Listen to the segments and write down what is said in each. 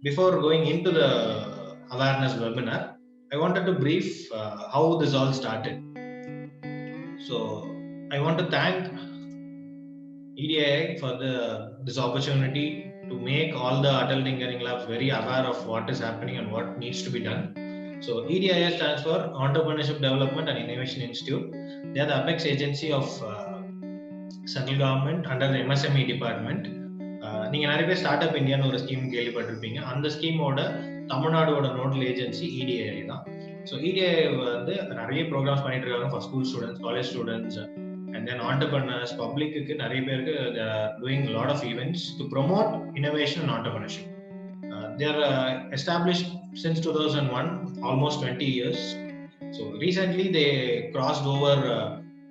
before going into the awareness webinar, I wanted to brief how this all started. So I want to thank EDI for this opportunity to make all the adult tinkering labs very aware of what is happening and what needs to be done. So EDIA stands for Entrepreneurship Development and Innovation Institute. They are the apex agency of central government under the MSME department. நீங்கள் நிறைய பேர் start up இந்தியான்னு ஒரு scheme கேள்விப்பட்டிருப்பீங்க. அந்த ஸ்கீமோட தமிழ்நாடோட nodal agency EDI தான். So EDI வந்து நிறைய ப்ரோக்ராம்ஸ் பண்ணிட்டு இருக்காங்க for school students, college students and then entrepreneurs, public நிறைய பேருக்கு they are doing a lot of events to promote innovation and entrepreneurship. They are established since 2001, almost 20 years. So recently they crossed over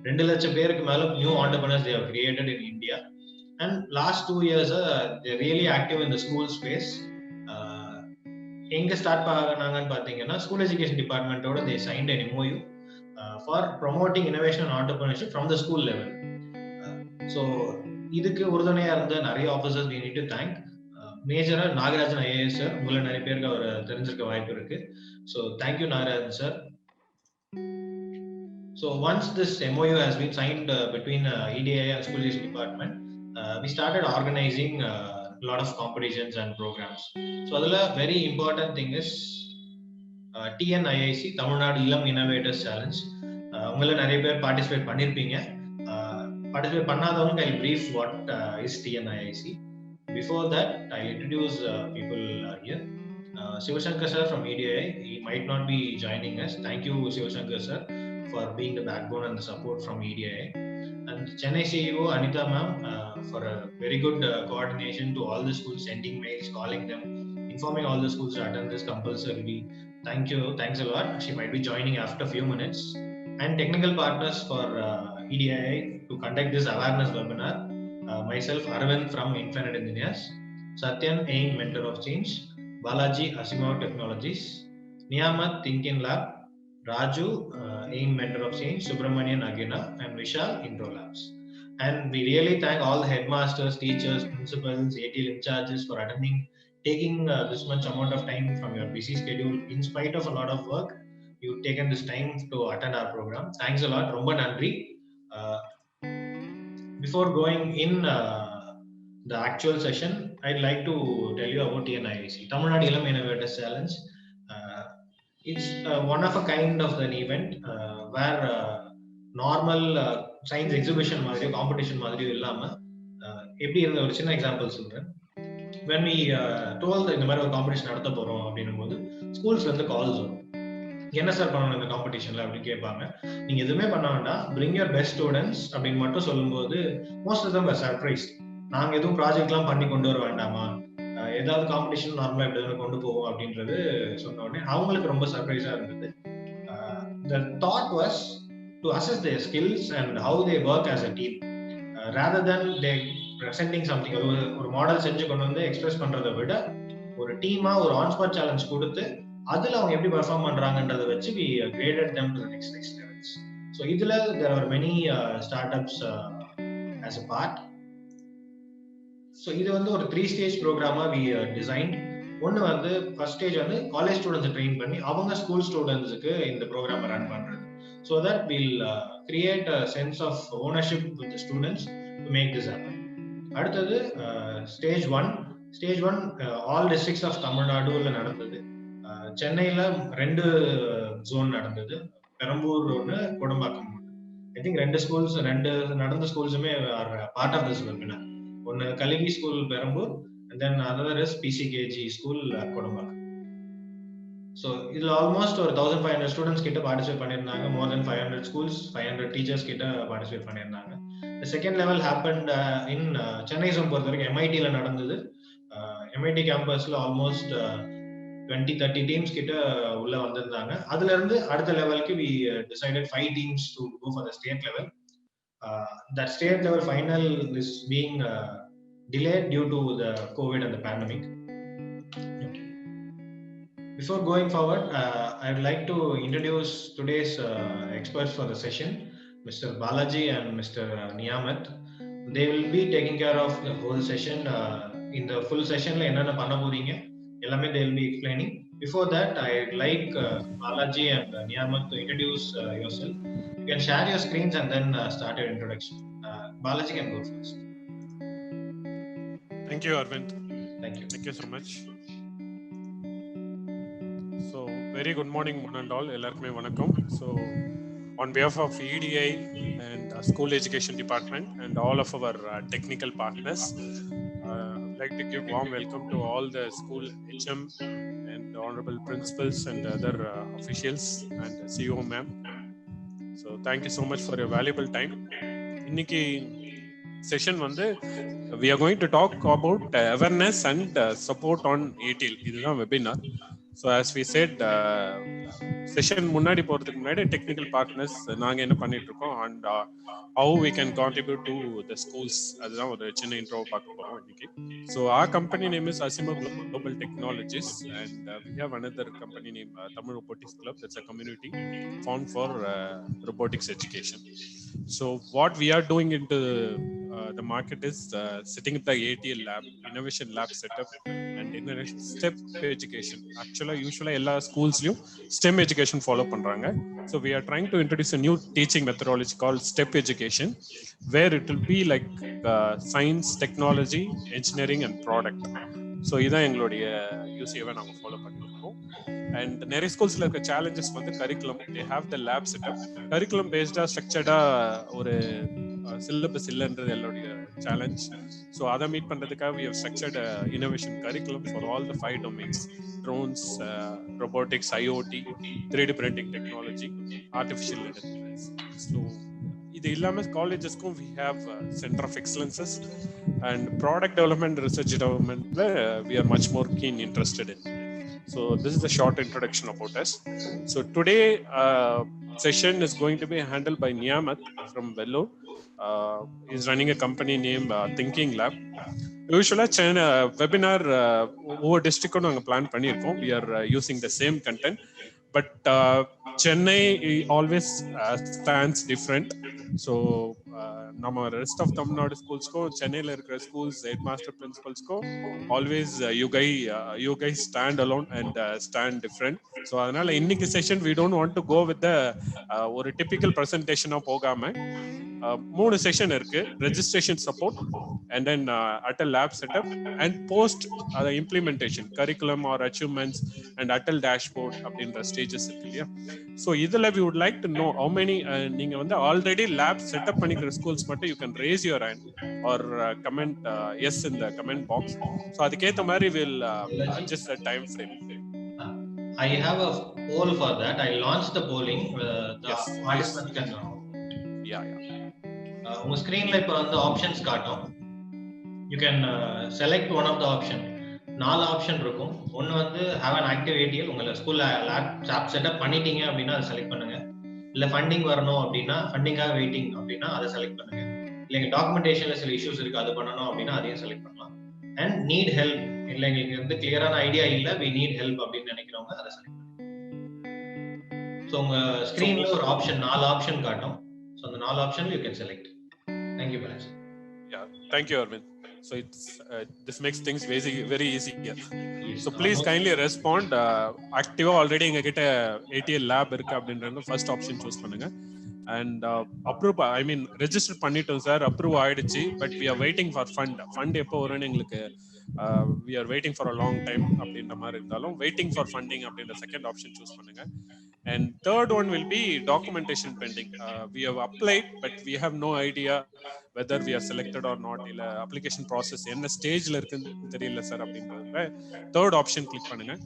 2 லட்சம் பேருக்கு மேல new entrepreneurs they have created in India. And last 2 years they're really active in the school space. எங்க start பண்ணாங்கன்னு பாத்தீங்கன்னா school education டிபார்ட்மெண்டோட they signed an MOU for promoting innovation and entrepreneurship from the school level. So இதுக்கு உறுதுணையா இருந்த நிறைய officers we need to thank. மேஜரா Nagarajan IAS sir, உங்களை நிறைய பேருக்கு அவர் தெரிஞ்சிருக்க வாய்ப்பு இருக்கு. So thank you Nagarajan sir. So once this MOU has been signed between EDI and School Education Department, we started organizing a lot of competitions and programs. So adula very important thing is TNIIC, Tamilnadu Ilam Innovators Challenge. உங்களை நிறைய பேர் participate பண்ணிருப்பீங்க. Participate பண்ணாதவங்க I'll brief what is TNIIC. Before that, I'll introduce people here. Shivashankar sir from EDI, he might not be joining us. Thank you Shivashankar sir for being the backbone and the support from EDI. And Chennai CEO Anita ma'am for a very good coordination to all the schools, sending mails, calling them, informing all the schools to attend this compulsorily. Thank you, thanks a lot. She might be joining after a few minutes. And technical partners for EDI to conduct this awareness webinar. Myself Arvind from Infinite Engineers, Satyan AIM Mentor of Change, Balaji Asimov Technologies, Niyamat Thinking Lab, Raju AIM Mentor of Change, Subramanian Agina, and Vishal Intro Labs. And we really thank all the headmasters, teachers, principals, ATL in charges for attending, taking this much amount of time from your busy schedule. In spite of a lot of work, you've taken this time to attend our program. Thanks a lot. Romba nandri. Before going in the actual session, I'd like to tell you about TNIIC, Tamilnadu Ilam Innovators Challenge. It's one of a kind of an event where normal science exhibition மாதிரி competition மாதிரி இல்லாம எப்படி இருந்த ஒரு சின்ன example சொல்றேன். when we told இந்த மாதிரி ஒரு காம்படிஷன் நடத்த போறோம் அப்படின்னும் போது ஸ்கூல்ஸ்ல இருந்து கால்ஸ் வரும். என்ன சார் பண்ணணும் இந்த காம்படிஷன்ல அப்படின்னு கேட்பாங்க. நீங்க எதுவுமே பண்ண வேண்டாம், bring your best students அப்படின்னு மட்டும் சொல்லும்போது most of them were surprised. நாங்க எதுவும் ப்ராஜெக்ட் எல்லாம் பண்ணி கொண்டு வர வேண்டாமா, ஏதாவது காம்படிஷன் நார்மலா எப்படி கொண்டு போவோம் அப்படின்றது சொன்ன உடனே அவங்களுக்கு ரொம்ப சர்ப்ரைஸா இருந்தது. The thought was to assess their skills and how they work as a team rather than they presenting something. ஒரு மாடல் செஞ்சு கொண்டு வந்து எக்ஸ்பிரஸ் பண்றதை விட ஒரு டீமா ஒரு ஆன் ஸ்பாட் சேலஞ்ச் கொடுத்து அதுல அவங்க எப்படி பெர்ஃபார்ம் பண்றாங்கன்றதை வச்சு we graded them to the next levels. So இதுல there are many startups as a part. So இது வந்து ஒரு 3 stage ப்ரோக்ராமா we designed. ஒன்னு வந்து ஃபர்ஸ்ட் ஸ்டேஜ் வந்து காலேஜ் ஸ்டூடெண்ட்ஸ் ட்ரெயின் பண்ணி அவங்க ஸ்கூல் ஸ்டூடெண்ட்ஸ்க்கு இந்த ப்ரோக்ராமை ரன் பண்றது. So that we'll create a sense of ownership with the students to make this happen. அடுத்தது ஸ்டேஜ் 1 ஆல் டிஸ்ட்ரிக்ட்ஸ் ஆஃப் தமிழ்நாடுல நடந்தது. சென்னையில 2 ஜோன் நடந்தது, பெரம்பூர் ஒன்று, கோடம்பாக்கம் ஒன்று. ஐ திங்க் 2 நடந்த ஸ்கூல்ஸுமே are part of this webinar. ஒன்னு Kalingi school Perambur and then another is PCKG school Kodambakkam. So இதுல ஆல்மோஸ்ட் ஒரு 1500 ஸ்டூடெண்ட்ஸ் கிட்ட பார்ட்டிசிபேட் பண்ணியிருந்தாங்க. more than 500 schools, 500 டீச்சர்ஸ் கிட்ட பார்ட்டிசிபேட் பண்ணியிருந்தாங்க. The second level happened in Chennai zone பொறுத்த வரைக்கும் MIT-ல நடந்தது. MIT கேம்பஸ்ல ஆல்மோஸ்ட் 20-30 டீம்ஸ் கிட்ட உள்ள வந்திருந்தாங்க. அதுல இருந்து அடுத்த லெவலுக்கு we decided 5 teams to go for the state level. That state level final is being delayed due to the COVID and the pandemic. Before going forward, I would like to introduce today's experts for the session, Mr. Balaji and Mr. Niyamat. They will be taking care of the whole session. In the full session la enna panna poringa, Ellame they will be explaining. Before that, I'd like Balaji and Niyamat to introduce yourself. You can share your screens and then start your introduction. Balaji can go first. Thank you, Arvind. Thank you. Thank you so much. So, very good morning, one and all. Ellarkume vanakkam. So, on behalf of EDI and School Education Department and all of our technical partners, I would like to give warm welcome to all the school HM and honorable principals and other officials and CEO ma'am. So, thank you so much for your valuable time. Inniki session வந்து we are going to talk about awareness and support on ATL. இதுதான் webinar. So as we said, session முன்னாடி போறதுக்கு முன்னாடி technical partners நாங்க என்ன பண்ணிட்டு இருக்கோம் and how we can contribute to the schools, அதுதான் ஒரு சின்ன இன்ட்ரோ பார்க்க போறோம் இன்னைக்கு. So our company name is Asima Global Technologies and we have another company name Tamil Robotics Club. That's a community formed for robotics education. So what we are doing into the market is setting up the ATL lab, innovation lab setup and innovation STEP education. Actually usually எல்லா ஸ்கூல்ஸ்லயும் STEM education follow பண்றாங்க. So we are trying to introduce a new teaching methodology called STEP education, where it will be like science, technology, engineering and product. So இதான் எங்களுடைய யூசிஏவை நாங்க follow பண்ணிட்டு இருக்கோம். And நிறைய ஸ்கூல்ஸ்ல இருக்க challenges வந்து curriculum. They have the lab setup. Curriculum பேஸ்டா ஸ்ட்ரக்சர்டா ஒரு சிலபஸ் இல்லைன்றது என்னுடைய சேலஞ்ச். ஸோ அதை மீட் பண்றதுக்காக we have structured innovation curriculum for all the 5 domains: drones, robotics, IoT, 3D printing technology, artificial intelligence. So இது இல்லாம காலேஜஸ்க்கும் we have center of excellences and product development, research development we are much more keen interested in. So this is a short introduction about us. So today session is going to be handled by Niyamat from Vellore. He's running a company named Thinking Lab. Usually webinar over district நாங்க plan பண்ணியிருக்கோம். We are using the same content, but Chennai always stands different. So நம்ம rest of Tamil Nadu ஸ்கூல்ஸ்க்கும் சென்னையில் இருக்கிற schools head master பிரின்சிபல்ஸ்க்கும் always you guy stand alone and stand different. So அதனால இன்னைக்கு session we don't want to go with ஒரு typical ப்ரெசன்டேஷனாக போகாம 3 செஷன் இருக்கு. Registration support and then Atal lab setup and post அதை implementation curriculum or achievements and Atal dashboard அப்படின்ற stages இருக்கு இல்லையா. ஸோ இதில் we would like to know how many நீங்க வந்து ஆல்ரெடி லேப் செட்டப் பண்ணிக்கிற ஸ்கூல்ஸ் மட்டும் you can raise your hand or comment yes in the comment box. So அதுக்கேற்ற மாதிரி will adjust the time frame. I have a poll for that. I launched the polling. The yes, participants can know. Yeah. உங்க ஸ்கிரீன்ல இப்போ வந்து options காட்டும். You can select one of the option. 4 option இருக்கும். ஒன்னு வந்து have an active ATL. உங்க ஸ்கூல்ல லேப் செட்டப் பண்ணிட்டீங்க அப்படின்னா அதை செலக்ட் பண்ணுங்க. இல்ல ஃபண்டிங் வரணும் அப்படின்னா ஃபண்டிங்காக வெயிட்டிங் அப்படின்னா அதை செலக்ட் பண்ணுங்க. இல்லைங்க டாக்குமெண்டேஷன்ல சில இஷ்யூஸ் இருக்கு அது பண்ணணும் அப்படின்னா அதையும் செலக்ட் பண்ணலாம். அண்ட் நீட் ஹெல்ப், இல்லை எங்களுக்கு வந்து கிளியரான ஐடியா இல்லை, we need help அப்படின்னு நினைக்கிறவங்க அதை செலக்ட் பண்ணுங்க. ஸோ உங்க ஸ்கிரீன்ல ஒரு ஆப்ஷன் 4 ஆப்ஷன் காட்டும். ஸோ அந்த 4 option you can select. Thank you Balaji. Thank you, Arvind. So it's this makes things very easy here. So please kindly respond. Active already எங்க கிட்ட ATL lab இருக்கு அப்படின்றத ஃபர்ஸ்ட் ஆப்ஷன் சூஸ் பண்ணுங்க. And approve, I mean register பண்ணிட்டோம் sir, approve ஆயிடுச்சு, but we are waiting for fund எப்போ வரும்னு எங்களுக்கு we are waiting for a long time அப்படின்ற மாதிரி இருந்தாலும் waiting for funding அப்படின்ற செகண்ட் ஆப்ஷன் சூஸ் பண்ணுங்க. And third one will be documentation pending. We have applied but we have no idea whether we are selected or not, இல்ல application process என்ன ஸ்டேஜ்ல இருக்குன்னு தெரியல சார் அப்படின்றத தேர்ட் ஆப்ஷன் கிளிக் பண்ணுங்க.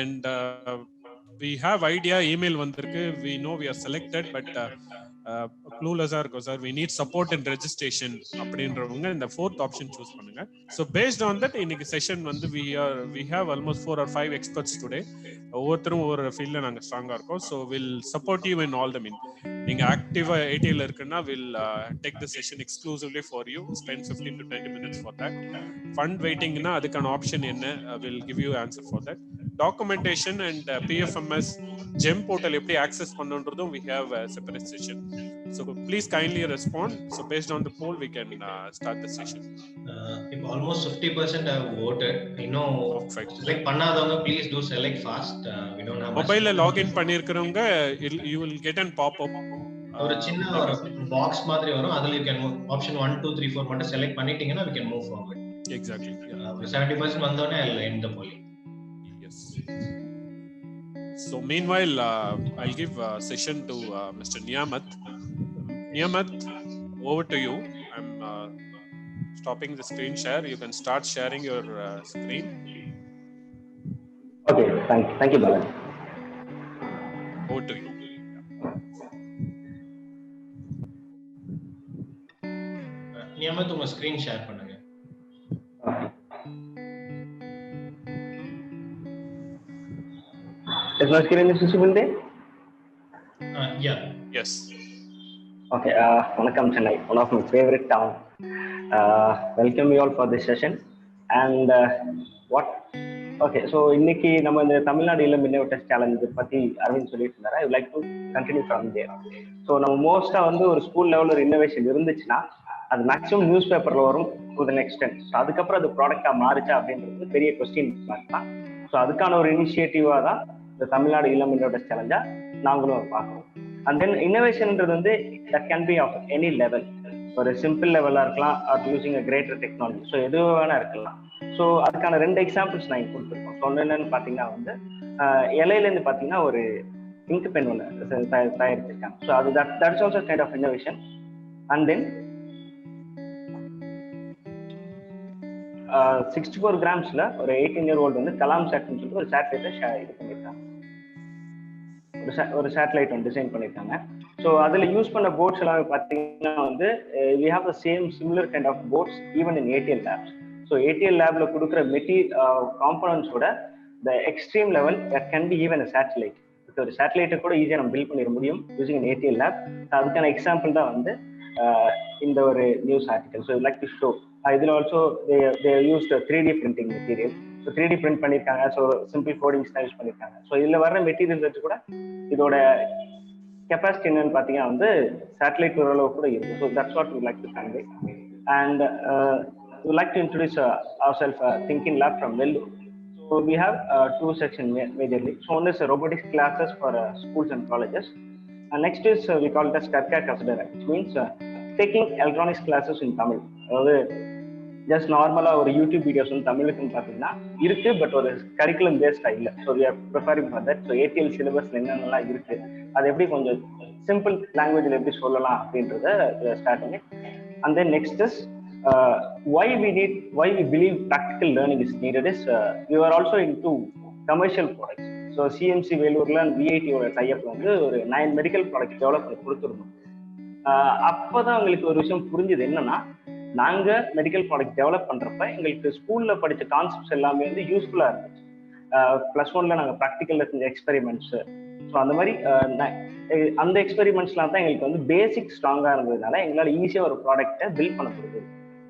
And we have idea, email வந்திருக்கு, we know we are selected but clueless இருக்கும் sir, we need support in registration அப்படின்றவங்க இந்த fourth option choose பண்ணுங்க. So based on that இன்னைக்கு செஷன் வந்து we have almost 4 or 5 experts today. ஒவ்வொருத்தரும் ஒரு ஃபீல்ட்ல நாங்க ஸ்ட்ராங்கா இருக்கோம். So we'll support you in all the means. நீங்க ஆக்டிவா ATL இருக்குன்னா we'll take the session exclusively for you, spend 15 to 20 minutes for that. Fund waiting னா அதுக்கான ஆப்ஷன் என்ன, we'll give you answer for that. documentation and PFMS GEM portal எப்படி access பண்ணனும்ன்றதும் we have a separate session. So please kindly respond. So based on the poll we can start the session. If almost 50% have voted, select பண்ணாதவங்க please do select fast. We don't have mobile login பண்ணிருக்கறவங்க you will get an pop up. ஒரு சின்ன ஒரு box மாதிரி வரும், அதுல you can option 1 2 3 4 மட்டும் select பண்ணிட்டீங்கன்னா we can move forward. Exactly. 70% வந்தோனே I'll end the polling. Yes. So meanwhile I'll give session to Mr. Niyamat. Niyamat, over to you. I'm stopping the screen share. You can start sharing your screen. Okay, thank you Balan. Over to you. நியமத் உங்க screen share பண்ணுங்க. Is my screen visible there? Yeah. Yes. Okay, வணக்கம் Chennai, one of my favorite town. Welcome you all for this session. And so இன்னைக்கு நம்ம இந்த தமிழ்நாடு இளம் innovators challenge பத்தி அரவிந்த் சொல்லிட்டு இருந்தாரு. I would like to continue from there. So நம்ம மோஸ்டா வந்து ஒரு ஸ்கூல் லெவல்ல ஒரு இன்னோவேஷன் இருந்துச்சுன்னா அது மேக்ஸிமம் நியூஸ் பேப்பர்ல வரும் to the next time. So அதுக்கப்புறம் அது ப்ராடக்டா மாறுச்சா அப்படின்றது பெரிய கொஸ்டின் மார்க் தான். ஸோ அதுக்கான ஒரு இனிஷியேட்டிவா தான் இந்த தமிழ்நாடு இளம் இன்னோவேட்டர்ஸ் சேலஞ்சா நாங்களும் பார்க்கணும். அண்ட் தென் இன்னோவேஷன்ன்றது வந்து that can be of any level. ஒரு சிம்பிள் லெவலாக இருக்கலாம், or using a greater technology. So எது வேணா இருக்கலாம். ஸோ அதுக்கான 2 எக்ஸாம்பிள்ஸ் நான் இங்கே கொடுத்துருக்கோம். ஸோ என்னென்னு பார்த்தீங்கன்னா வந்து இலையிலேருந்து பார்த்தீங்கன்னா ஒரு இங்க் பென் ஒன்று தயாரிச்சிருக்காங்க. ஸோ அது that's also kind of innovation. And then 64 கிராம்ஸ்ல ஒரு 18 year old வந்து கலாம் சேட்னு சொல்லிட்டு ஒரு சேட்டலைட்டை இது பண்ணியிருக்காங்க. ஒரு சேட்டலைட் வந்து டிசைன் பண்ணியிருக்காங்க. ஸோ அதில் யூஸ் பண்ண போர்ட்ஸ் எல்லாமே பார்த்தீங்கன்னா வந்து we have the same similar kind of boards even in ATL labs. So ATL லேப்ல கொடுக்குற காம்பனன்ட்ஸோட the extreme level that can be even a satellite. ஒரு சேட்டலைட்டை கூட ஈஸியாக நம்ம பில்ட் பண்ணிட முடியும் யூசிங் an ATL lab. அதுக்கான எக்ஸாம்பிள் தான் வந்து இந்த ஒரு news article. So like to show இதில் also they used 3D printing material. So 3D print பண்ணியிருக்காங்க. ஸோ சிம்பிள் கோடிங்ஸ் தான் யூஸ் பண்ணியிருக்காங்க. ஸோ இதில் வர மெட்டீரியல்ஸ் வச்சு கூட இதோட கெப்பாசிட்டி என்னன்னு பார்த்தீங்கன்னா வந்து சேட்டலைட் ஓரளவு கூட இருக்கு. So that's what we like to convey. And we like to introduce ourselves thinking lab from Vellore. So we have 2 sections majorly. So one is robotics classes for schools and colleges. And next is we call it as Karka Kasadara, which means taking electronics classes in Tamil. அதாவது just நார்மலாக ஒரு YouTube videos வந்து தமிழுக்குன்னு பார்த்தீங்கன்னா இருக்கு, but ஒரு curriculum பேஸ்டாக இல்லை. So we are preferring for that. So ATL சிலபஸ்ல என்னென்னலாம் இருக்கு, அது எப்படி கொஞ்சம் சிம்பிள் லாங்குவேஜில் எப்படி சொல்லலாம் அப்படின்றத ஸ்டார்ட் பண்ணி. And then next is why we believe practical learning is needed is we are also into commercial products. So CMC வேலூர்ல VIT ஓட டைப்ல வந்து ஒரு 9 மெடிக்கல் ப்ராடக்ட் டெவலப் பண்ணி கொடுத்துருந்தோம். அப்போதான் எங்களுக்கு ஒரு விஷயம் புரிஞ்சது. என்னன்னா, நாங்க மெடிக்கல் ப்ராடக்ட் டெவலப் பண்றப்ப எங்களுக்கு ஸ்கூல்ல படிச்ச கான்செப்ட்ஸ் எல்லாமே வந்து யூஸ்ஃபுல்லா இருந்துச்சு. +1ல நாங்கள் ப்ராக்டிக்கல்ல செஞ்ச எக்ஸ்பெரிமெண்ட்ஸ், ஸோ அந்த மாதிரி அந்த எக்ஸ்பெரிமெண்ட்ஸ்லாம் தான் எங்களுக்கு வந்து பேசிக் ஸ்ட்ராங்கா இருந்ததுனால எங்களால் ஈஸியாக ஒரு ப்ராடக்டை பில்ட் பண்ண முடியுது.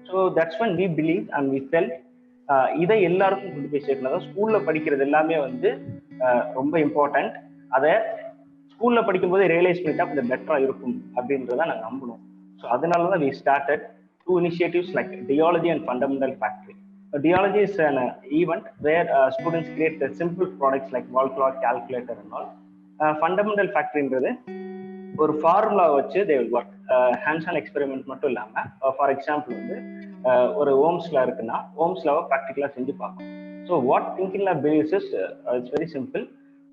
So that's when we believe and we felt இதை எல்லாருக்கும் கொண்டு போய் சேர்க்கணும். ஸ்கூல்ல படிக்கிறது எல்லாமே வந்து ரொம்ப இம்பார்ட்டன்ட். அதை ஸ்கூல்ல படிக்கும்போது ரியலைஸ் பண்ணிட்டா கொஞ்சம் பெட்டரா இருக்கும் அப்படின்றத நாங்கள் நம்பணும். ஸோ அதனால தான் we started 2 initiatives like Deology and Fundamental Factory. Deology is an event where students create simple products like wall clock, calculator and all. Fundamental Factoryன்றது ஒரு ஃபார்முலா வச்சு they will work. Hands on experiment மட்டும் இல்லாமல், for example வந்து ஒரு ஓம்ஸ்லா இருக்குன்னா ஓம்ஸ்லாவை ப்ராக்டிக்கலாக செஞ்சு பார்க்கணும். So what thinking lab believes is it's very simple.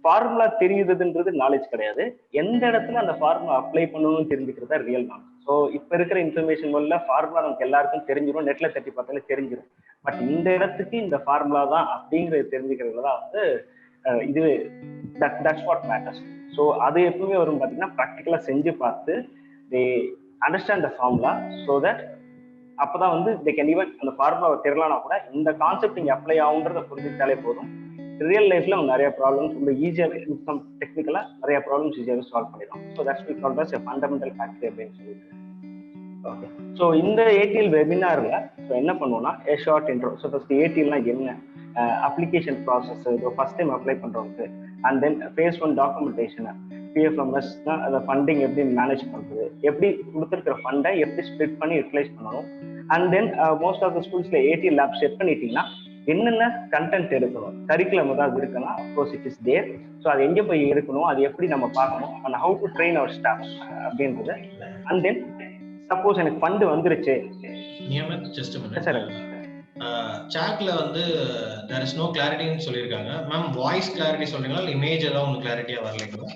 Formula தெரியுதுன்றது நாலேஜ் கிடையாது, எந்த இடத்துல அந்த ஃபார்முலா அப்ளை பண்ணணும்னு தெரிஞ்சுக்கிறது தான் ரியல் நாலேஜ். ஸோ இப்போ இருக்கிற இன்ஃபர்மேஷன் வரல ஃபார்முலா நமக்கு எல்லாருக்கும் தெரிஞ்சிடும், நெட்ல தட்டி பார்த்தாலே தெரிஞ்சிடும். பட் இந்த இடத்துக்கு இந்த ஃபார்முலா தான் அப்படிங்கிறது தெரிஞ்சுக்கிறதுல தான் வந்து இது தட்ஸ் வாட் மேட்டர்ஸ். ஸோ அது எப்பவுமே வரும் பார்த்தீங்கன்னா ப்ராக்டிக்கலாக செஞ்சு பார்த்து they understand the formula. So that அப்போதான் வந்து தே கேன் ஈவன் அந்த ஃபார்முலாவை தெரியலனா கூட இந்த கான்செப்ட் இங்கே அப்ளை ஆகுன்றதை புரிஞ்சுக்கிட்டாலே போதும். ரியல் லைஃப்ல நிறைய ப்ராப்ளம்ஸ் ரொம்ப ஈஸியாகவே டெக்னிக்கலா நிறைய ப்ராப்ளம்ஸ் ஈஸியாகவே சால்வ் பண்ணிடும். So that's we call us a fundamental factory அப்படின்னு சொல்லிட்டு. ஓகே, ஸோ இந்த ATL வெபினார்ல ஸோ என்ன பண்ணுவோம்னா ஷார்ட் இன்ட்ரோ. ஸோ ஃபர்ஸ்ட் ATLனா என்ன, அப்ளிகேஷன் ப்ராசஸ், இதோ ஃபர்ஸ்ட் டைம் அப்ளை பண்ணுறவங்களுக்கு. And then phase 1 documentation, PFMS தான் அந்த ஃபண்டிங் எப்படி மேனேஜ் பண்ணுறது, எப்படி கொடுத்துருக்கிற ஃபண்டை எப்படி ஸ்ப்ளிட் பண்ணி யூட்டிலைஸ் பண்ணணும். And then most of the ஸ்கூல்ஸில் ஏடி லேப் செட் பண்ணிட்டீங்கன்னா என்னென்ன கண்டென்ட் எடுக்கணும், கரிக்குலம் ஏதாவது இருக்குன்னா of course it is there. So அது எங்கே போய் எடுக்கணும், அது எப்படி நம்ம பார்க்கணும், and how to train our staff அப்படின்றது. அண்ட் தென் சப்போஸ் எனக்கு ஃபண்டு வந்துருச்சு. சார் சாட்ல வந்து தேர் இஸ் நோ கிளாரிட்டின்னு சொல்லியிருக்காங்க மேம். வாய்ஸ் கிளாரிட்டி சொல்றீங்களா இல்லை இமேஜ் ஏதாவது உங்களுக்கு கிளாரிட்டியா வரலைங்களா?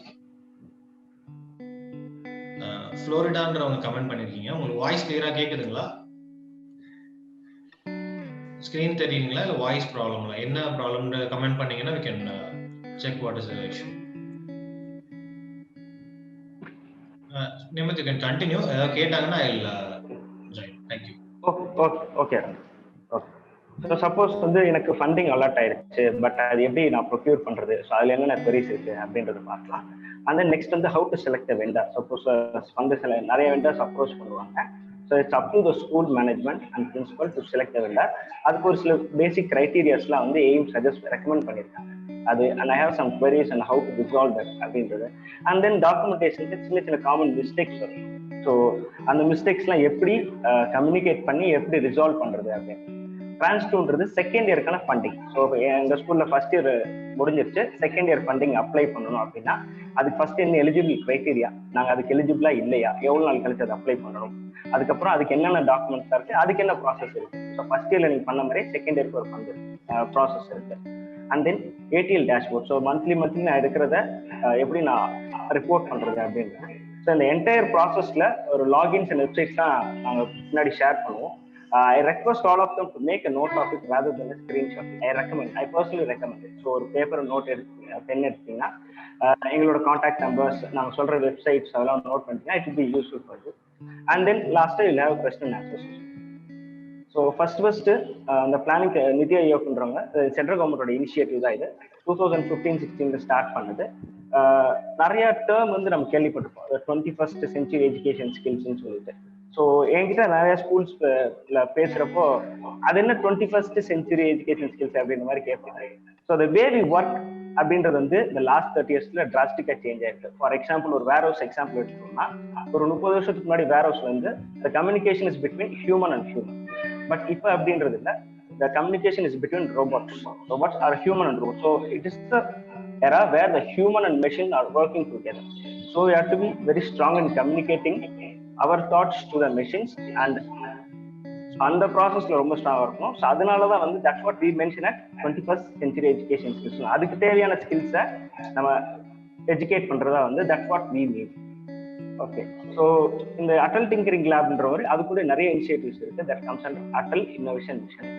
ஃப்ளோரிடான்றவங்க கமெண்ட் பண்ணிருக்கீங்க. உங்களுக்கு வாய்ஸ் கிளியரா கேக்குதுங்களா? ஸ்கிரீன் தெரியுங்களா இல்லை வாய்ஸ் ப்ராப்ளம்ங்களா? என்ன ப்ராப்ளம்னு கமெண்ட் பண்ணீங்கன்னா we can check what is the issue. Nimith, you can continue. ஏதாவது கேட்டாங்கன்னா I'll join. Thank you. Okay. So suppose வந்து எனக்கு ஃபண்டிங் அலாட் ஆயிடுச்சு, பட் அது எப்படி நான் ப்ரொக்யூர் பண்றது, ஸோ அதில் என்னென்ன queries இருக்கு அப்படின்றத பார்க்கலாம். அண்ட் தென் நெக்ஸ்ட் வந்து how to select the vendor. Suppose fund நிறைய வெண்டர்ஸ் அப்ரோச் பண்ணுவாங்க. So it's up to the school management and principal to select the vendor. அதுக்கு ஒரு சில பேசிக் கிரைட்டீரியாஸ்லாம் வந்து எய்ம் சஜஸ்ட் ரெக்கமெண்ட் பண்ணியிருக்காங்க. அது and I have some queries and how to resolve that அப்படின்றது. And then டாக்குமெண்டேஷனுக்கு சின்ன காமன் மிஸ்டேக்ஸ் வரும். ஸோ அந்த மிஸ்டேக்ஸ்லாம் எப்படி கம்யூனிகேட் பண்ணி எப்படி ரிசால்வ் பண்றது அப்படின்னு. ட்ரான்ஸ் 2ன்றது செகண்ட் இயருக்கான ஃபண்டிங். ஸோ எங்கள் ஸ்கூலில் ஃபர்ஸ்ட் இயர் முடிஞ்சிருச்சு, செகண்ட் இயர் ஃபண்டிங் அப்ளை பண்ணணும் அப்படின்னா அதுக்கு ஃபர்ஸ்ட் என்ன எலிஜிபிள் கிரைட்டீரியா, நாங்கள் அதுக்கு எலிஜிபிளா இல்லையா, எவ்வளோ நாள் கழிச்சு அதை அப்ளை பண்ணணும், அதுக்கப்புறம் அதுக்கு என்னென்ன டாக்குமெண்ட்ஸ் இருக்கு, அதுக்கு என்ன ப்ராசஸ் இருக்கு. ஸோ ஃபர்ஸ்ட் இயர்ல நீங்கள் பண்ண மாதிரி செகண்ட் இயருக்கு ஒரு ஃபண்ட் ப்ராசஸ் இருக்கு. And then ADL dashboard. So monthly நான் எடுக்கிறத எப்படி நான் ரிப்போர்ட் பண்றது அப்படின்றது. ஸோ இந்த என்டையர் ப்ராசஸ்ல ஒரு லாகின்ஸ் அண்ட் வெப்சைட்ஸ் தான் நாங்கள் முன்னாடி ஷேர் பண்ணுவோம். I request all of them to make a note of it rather than a screenshot. I personally recommend it. So ஒரு பேப்பர் நோட் பென் எடுத்தீங்கன்னா எங்களோட கான்டாக்ட் நம்பர்ஸ், நாங்கள் சொல்ற வெப்சைட்ஸ் அதெல்லாம் நோட் பண்ணிட்டீங்கன்னா it will be useful for you. And then last you'll have question and answer session. So first அந்த planning நிதி ஆயோக்ன்றவங்க central கவர்மெண்டோட இனிஷியேட்டிவ் தான் இது. 2015-16 ஸ்டார்ட் பண்ணது. நிறைய டேர்ம் வந்து நம்ம கேள்விப்பட்டிருப்போம், 21st century எஜுகேஷன் ஸ்கில்ஸ்ன்னு சொல்லிட்டு. ஸோ என்கிட்ட நிறைய ஸ்கூல்ஸ்ல பேசுறப்போ அது என்ன 21st century எஜுகேஷன் ஸ்கில்ஸ் அப்படின்ற மாதிரி கேட்பாங்க. So the way we work அப்படின்றது வந்து இந்த லாஸ்ட் 30 yearsல டிராஸ்டிக்கா சேஞ்ச் ஆயிருக்கு. ஃபார் எக்ஸாம்பிள் ஒரு வேர் ஹவுஸ் எக்ஸாம்பிள் எடுத்துக்கோம்னா, ஒரு 30 வருஷத்துக்கு முன்னாடி வேர் ஹவுஸ்ல வந்து த communication is between human and human. But இப்போ அப்படின்றது இல்லை, த communication is between robots are human and robots. So it is the era where the human and machine are working together. So we have to be very strong in communicating our thoughts to the machines and அந்த ப்ராசஸ்ல ரொம்ப ஸ்ட்ராங்கா இருக்கணும். So அதனாலதான் வந்து that's what we mention at 21st century education skills. அதுக்கு தேவையான ஸ்கில்ஸை நம்ம எஜுகேட் பண்றதா வந்து that's what we need. Okay. So இந்த அட்டல் டிங்கரிங் லேப்ன்ற ஒரு அது கூட நிறைய இனிஷியேட்டிவ்ஸ் இருக்கு. That comes under Atal innovation mission.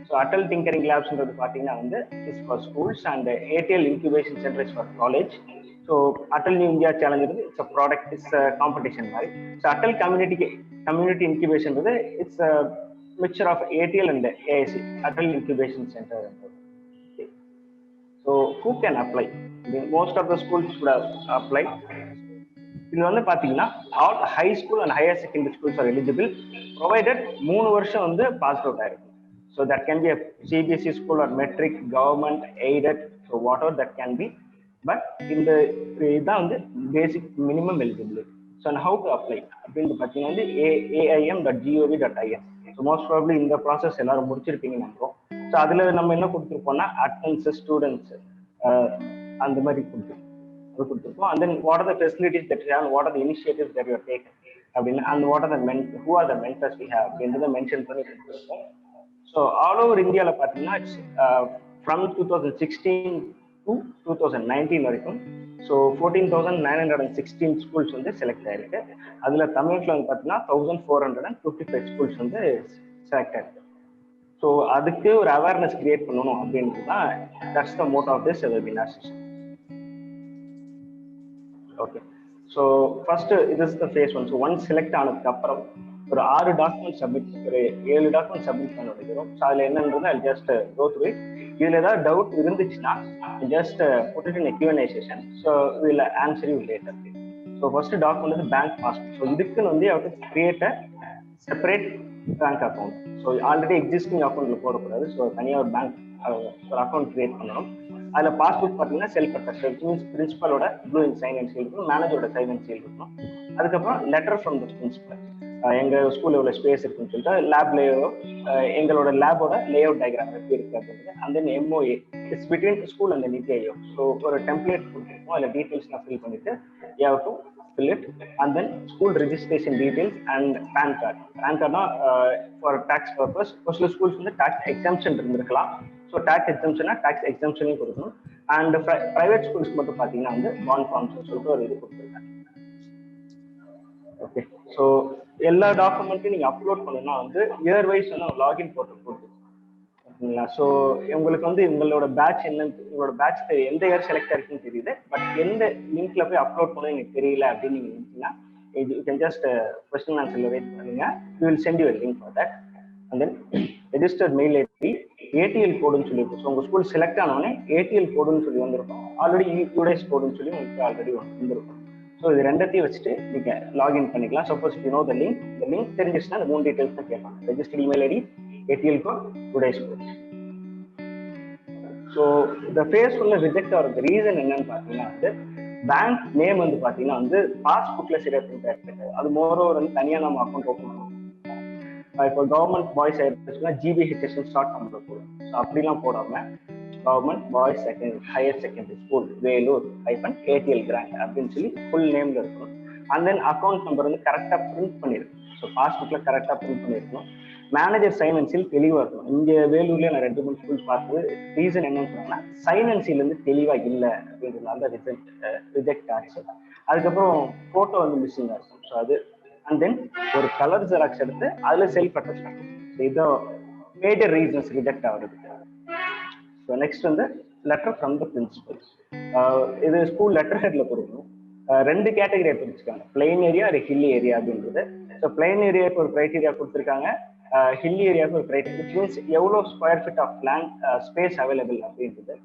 So Atal tinkering லேப்ஸ்ன்றது பார்த்தீங்கன்னா வந்து is for schools and ATL incubation centre is for college. So Atal new India challenge it's a product, it's competition மாதிரி. ஸோ அட்டல் கம்யூனிட்டி இன்குபேஷன்றது it's mixture of ATL and AIC, Atal incubation centre. So who can apply? Most of the schools கூட apply. இது வந்து பாத்தீங்கன்னா all high school and higher secondary schools R eligible provided 3 வருஷம் வந்து pass out ஆயிருக்கு. So that can be a CBSE school or matric, government, aided, so whatever that can be. But இந்த இதுதான் வந்து basic minimum eligibility. So and how to apply அப்படின்னு பார்த்தீங்கன்னா வந்து aim.gov.in. So most probably இந்த process எல்லாரும் முடிச்சிருப்பீங்கன்னு நம்புறோம். ஸோ அதில் நம்ம என்ன கொடுத்துருப்போம்னா அட்டெண்டன்ஸ், ஸ்டூடெண்ட்ஸ் அந்த மாதிரி கொடுத்துருப்போம். And then what are the facilities that you have, what are the initiatives that you have taken அப்படின்னா, and what are the who are the mentors we have அப்படின்றத மென்ஷன் பண்ணி கொடுத்துருப்போம். ஸோ ஆல் ஓவர் இந்தியாவில் பார்த்தீங்கன்னா it's from 2016 to 2019 வரைக்கும் so 14,916 schools வந்து select ஆயிருக்கு. அதில் தமிழ்நாட்டில் வந்து பார்த்தீங்கன்னா 1,455 ஸ்கூல்ஸ் வந்து செலக்ட் ஆயிருக்கு. ஸோ அதுக்கு ஒரு அவேர்னஸ் கிரியேட் பண்ணணும் அப்படின்றது தான் that's the mode of this webinar session. Okay. So first இது is the phase 1. So once select ஆனதுக்கு அப்புறம் ஒரு 6 டாக்குமெண்ட் சப்மிட், ஒரு 7 டாக்குமெண்ட் சப்மிட் பண்ண வைக்கிறோம். ஸோ அதில் என்னன்றது I just go through it. இதில் ஏதாவது டவுட் இருந்துச்சுன்னா just put it in a Q&A session. So will answer you later. So first document வந்து பேங்க் பாஸ்புக். ஸோ இதுக்குன்னு வந்து you have to create a separate bank account. So already existing அக்கௌண்ட்ல போடக்கூடாது. So தனியாக ஒரு bank ஒரு account create பண்ணணும். அதில் பாஸ்புக் பார்த்தீங்கன்னா செல்ஃப் அட்டஸ்டட் மீன்ஸ் பிரின்சிபலோட blue ink sign and seal இருக்கும், மேனேஜரோட சைன் அண்ட் சீல் இருக்கும். அதுக்கப்புறம் லெட்டர் ஃப்ரம் த பிரின்சிபல், எங்கள் ஸ்கூலில் எவ்வளோ ஸ்பேஸ் இருக்குன்னு சொல்லிட்டு லேப்லேயோ எங்களோட லேபோட லே அவுட் டயக்ராம் எப்படி இருக்கு அப்படின்றது. And then MOA it's between school and நிதி ஆயோக். ஸோ ஒரு டெம்ப்ளேட் கொடுத்துருக்கோம், அதில் டீட்டெயில்ஸ்லாம் ஃபில் பண்ணிட்டு you have to fill it. And then school registration details and PAN card. PAN card na for tax purpose. ஒரு சில ஸ்கூல்ஸ் வந்து டாக்ஸ் எக்ஸம்ஷன் இருந்திருக்கலாம். ஸோ டாக்ஸ் எக்ஸம்ஷனா டாக்ஸ் எக்ஸம்ஷனையும் கொடுக்கணும். அண்ட் பிரைவேட் ஸ்கூல்ஸ்க்கு மட்டும் பார்த்தீங்கன்னா வந்து பாண்ட் ஃபார்ம்ஸ் சொல்லிட்டு ஒரு இது கொடுத்துருக்காங்க. ஓகே, ஸோ எல்லா டாக்குமெண்ட்டையும் நீங்கள் அப்லோட் பண்ணணும்னா வந்து இயர் வைஸ் வந்து லாகின் போட்டு கொடுத்துருக்கோம். ஓகேங்களா? ஸோ உங்களுக்கு வந்து உங்களோட பேட்ச் என்னன்னு, உங்களோட பேட்ச் எந்த இயர் செலக்ட் ஆயிருக்குன்னு தெரியுது, பட் எந்த லிங்க்ல போய் அப்லோட் பண்ண எனக்கு தெரியல அப்படின்னு நீங்க நினைச்சீங்கன்னா யூ கேன் ஜஸ்ட் கொஸ்டின் ஆன்சர்ல வெயிட் பண்ணுங்க. We will send you a link for that. And then registered mail ID ATL கோடுன்னு சொல்லியிருக்கோம். ஸோ உங்க ஸ்கூல் செலக்ட் ஆனோடனே ATL கோடுன்னு சொல்லி வந்திருக்கும். ஆல்ரெடி UDIS கோடுன்னு சொல்லி உங்களுக்கு ஆல்ரெடி வந்திருக்கும். ஸோ இது ரெண்டத்தையும் வச்சுட்டு நீங்க லாகின் பண்ணிக்கலாம். Suppose you know the link, இந்த லிங்க் தெரிஞ்சிச்சுன்னா அந்த 3 டீடைல்ஸ் தான் கேட்பாங்க. Registered email ID, ATL code, UDIS code. So இந்த ஃபேஸ்ஃபுல்ல ரிஜெக்ட் ஆகிறது ரீசன் என்னன்னு பார்த்தீங்கன்னா வந்து பேங்க் நேம் வந்து பார்த்தீங்கன்னா வந்து பாஸ்புக்ல சரியா பிரிண்ட் ஆகிருக்கு. அது மோரோவர் வந்து தனியாக நம்ம அக்கௌண்ட் ஓப்பன் பண்ணணும். இப்போ கவர்மெண்ட் பாய்ஸ் ஆயிருச்சுன்னா GBHS ஸ்டார்ட் பண்ண போதும். ஸோ அப்படிலாம் போடாம government boys higher secondary school Vellore -ATL grant அப்படின்னு சொல்லி ஃபுல் நேம்ல இருக்கணும். அண்ட் தென் அக்கௌண்ட் நம்பர் வந்து கரெக்டாக பிரிண்ட் பண்ணிருக்கணும். ஸோ பாஸ்புக்ல கரெக்டாக பிரிண்ட் பண்ணிருக்கணும். மேனேஜர் சைன் அண்ட் சீல் தெளிவாக இருக்கணும். இங்கே வேலூர்லேயே நான் 2-3 ஸ்கூல் பார்த்தது. ரீசன் என்னன்னு சொன்னாங்கன்னா சைன் அண்ட் சீல் வந்து தெளிவாக இல்லை அப்படின்றதுனால ரிஜெக்ட் ஆச்சு. அதுக்கப்புறம் ஃபோட்டோ வந்து மிஸ்ஸிங்காக இருக்கும். ஸோ அது அண்ட் தென் ஒரு கலர் ஜெராக்ஸ் எடுத்து அதில் செல்ஃப் அட்டஸ்ட். ஸோ இதான் மேஜர் ரீசன்ஸ் ரிஜெக்ட் ஆகிறதுக்கு. ஸோ நெக்ஸ்ட் வந்து லெட்டர் ஃப்ரம் த பிரின்சிபல். இது ஸ்கூல் லெட்டர் ஹெட்ல கொடுக்கணும். 2 கேட்டகரியா பிரிச்சுக்காங்க, பிளைன் ஏரியா அது ஹில் ஏரியா அப்படின்றது. ஸோ பிளைன் ஏரியாவுக்கு ஒரு கிரைட்டீரியா கொடுத்துருக்காங்க, ஹில் ஏரியாவுக்கு ஒரு கிரைட்டீரியா மீன்ஸ் எவ்வளோ square feet of land space available அப்படின்றது.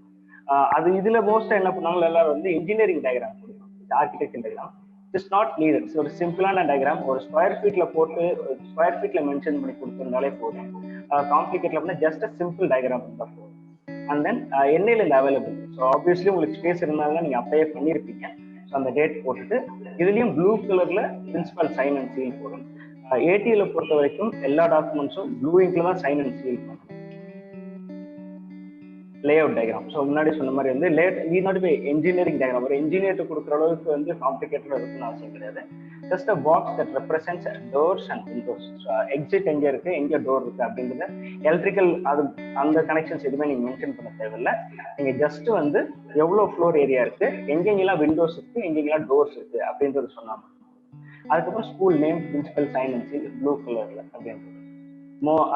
அது இதுல மோஸ்டா என்ன பண்ணாங்க எல்லாரும் வந்து இன்ஜினியரிங் டயக்ராம் கொடுக்கணும், architecture diagram. It's not needed. ஒரு சிம்பிளான டயக்ராம் ஒரு ஸ்கொயர் ஃபீட்ல போட்டு ஸ்கொயர் ஃபீட்ல மென்ஷன் பண்ணி கொடுத்துருந்தாலே போதும். காம்ப்ளிகேட்ல அப்படின்னா ஜஸ்ட் சிம்பிள் டயக்ராம் இருந்தால் போதும். அண்ட் தென் எண்ணெயில இந்த அவைலபிள். ஸோ ஆப்வியஸ்லி உங்களுக்கு ஸ்பேஸ் இருந்தாலும் நீங்க அப்ளை பண்ணியிருப்பீங்க. ஸோ அந்த டேட் போட்டுட்டு இதுலயும் ப்ளூ கலர்ல பிரின்சிபல் சைன் அண்ட் சீல் போடணும். ATL பொறுத்த வரைக்கும் எல்லா டாக்குமெண்ட்ஸும் ப்ளூ இங்க்ல தான் சைன் அண்ட் சீல் பண்ணணும். Lay out diagram. ஸோ முன்னாடி சொன்ன மாதிரி வந்து இன்ஜினியரிங் டயக்ராம். ஒரு இன்ஜினியர் கொடுக்குற அளவுக்கு வந்து காம்ப்ளிகேட்டடா இருக்குன்னு அவசியம் கிடையாது. Just a box that represents doors and windows. Exit எங்க இருக்கு, எங்க டோர் இருக்கு அப்படின்றது எலக்ட்ரிக்கல் அது அந்த கனெக்ஷன்ஸ் எதுவுமே நீங்க மென்ஷன் பண்ண தேவையில்லை. நீங்க ஜஸ்ட் வந்து எவ்வளவு ஃப்ளோர் ஏரியா இருக்கு, எங்கெங்கெல்லாம் விண்டோஸ் இருக்கு, எங்கெங்கெல்லாம் டோர்ஸ் இருக்கு அப்படின்றது சொன்னாங்க. அதுக்கப்புறம் school name, principal sign and seal blue கலர்ல அப்படின்றது.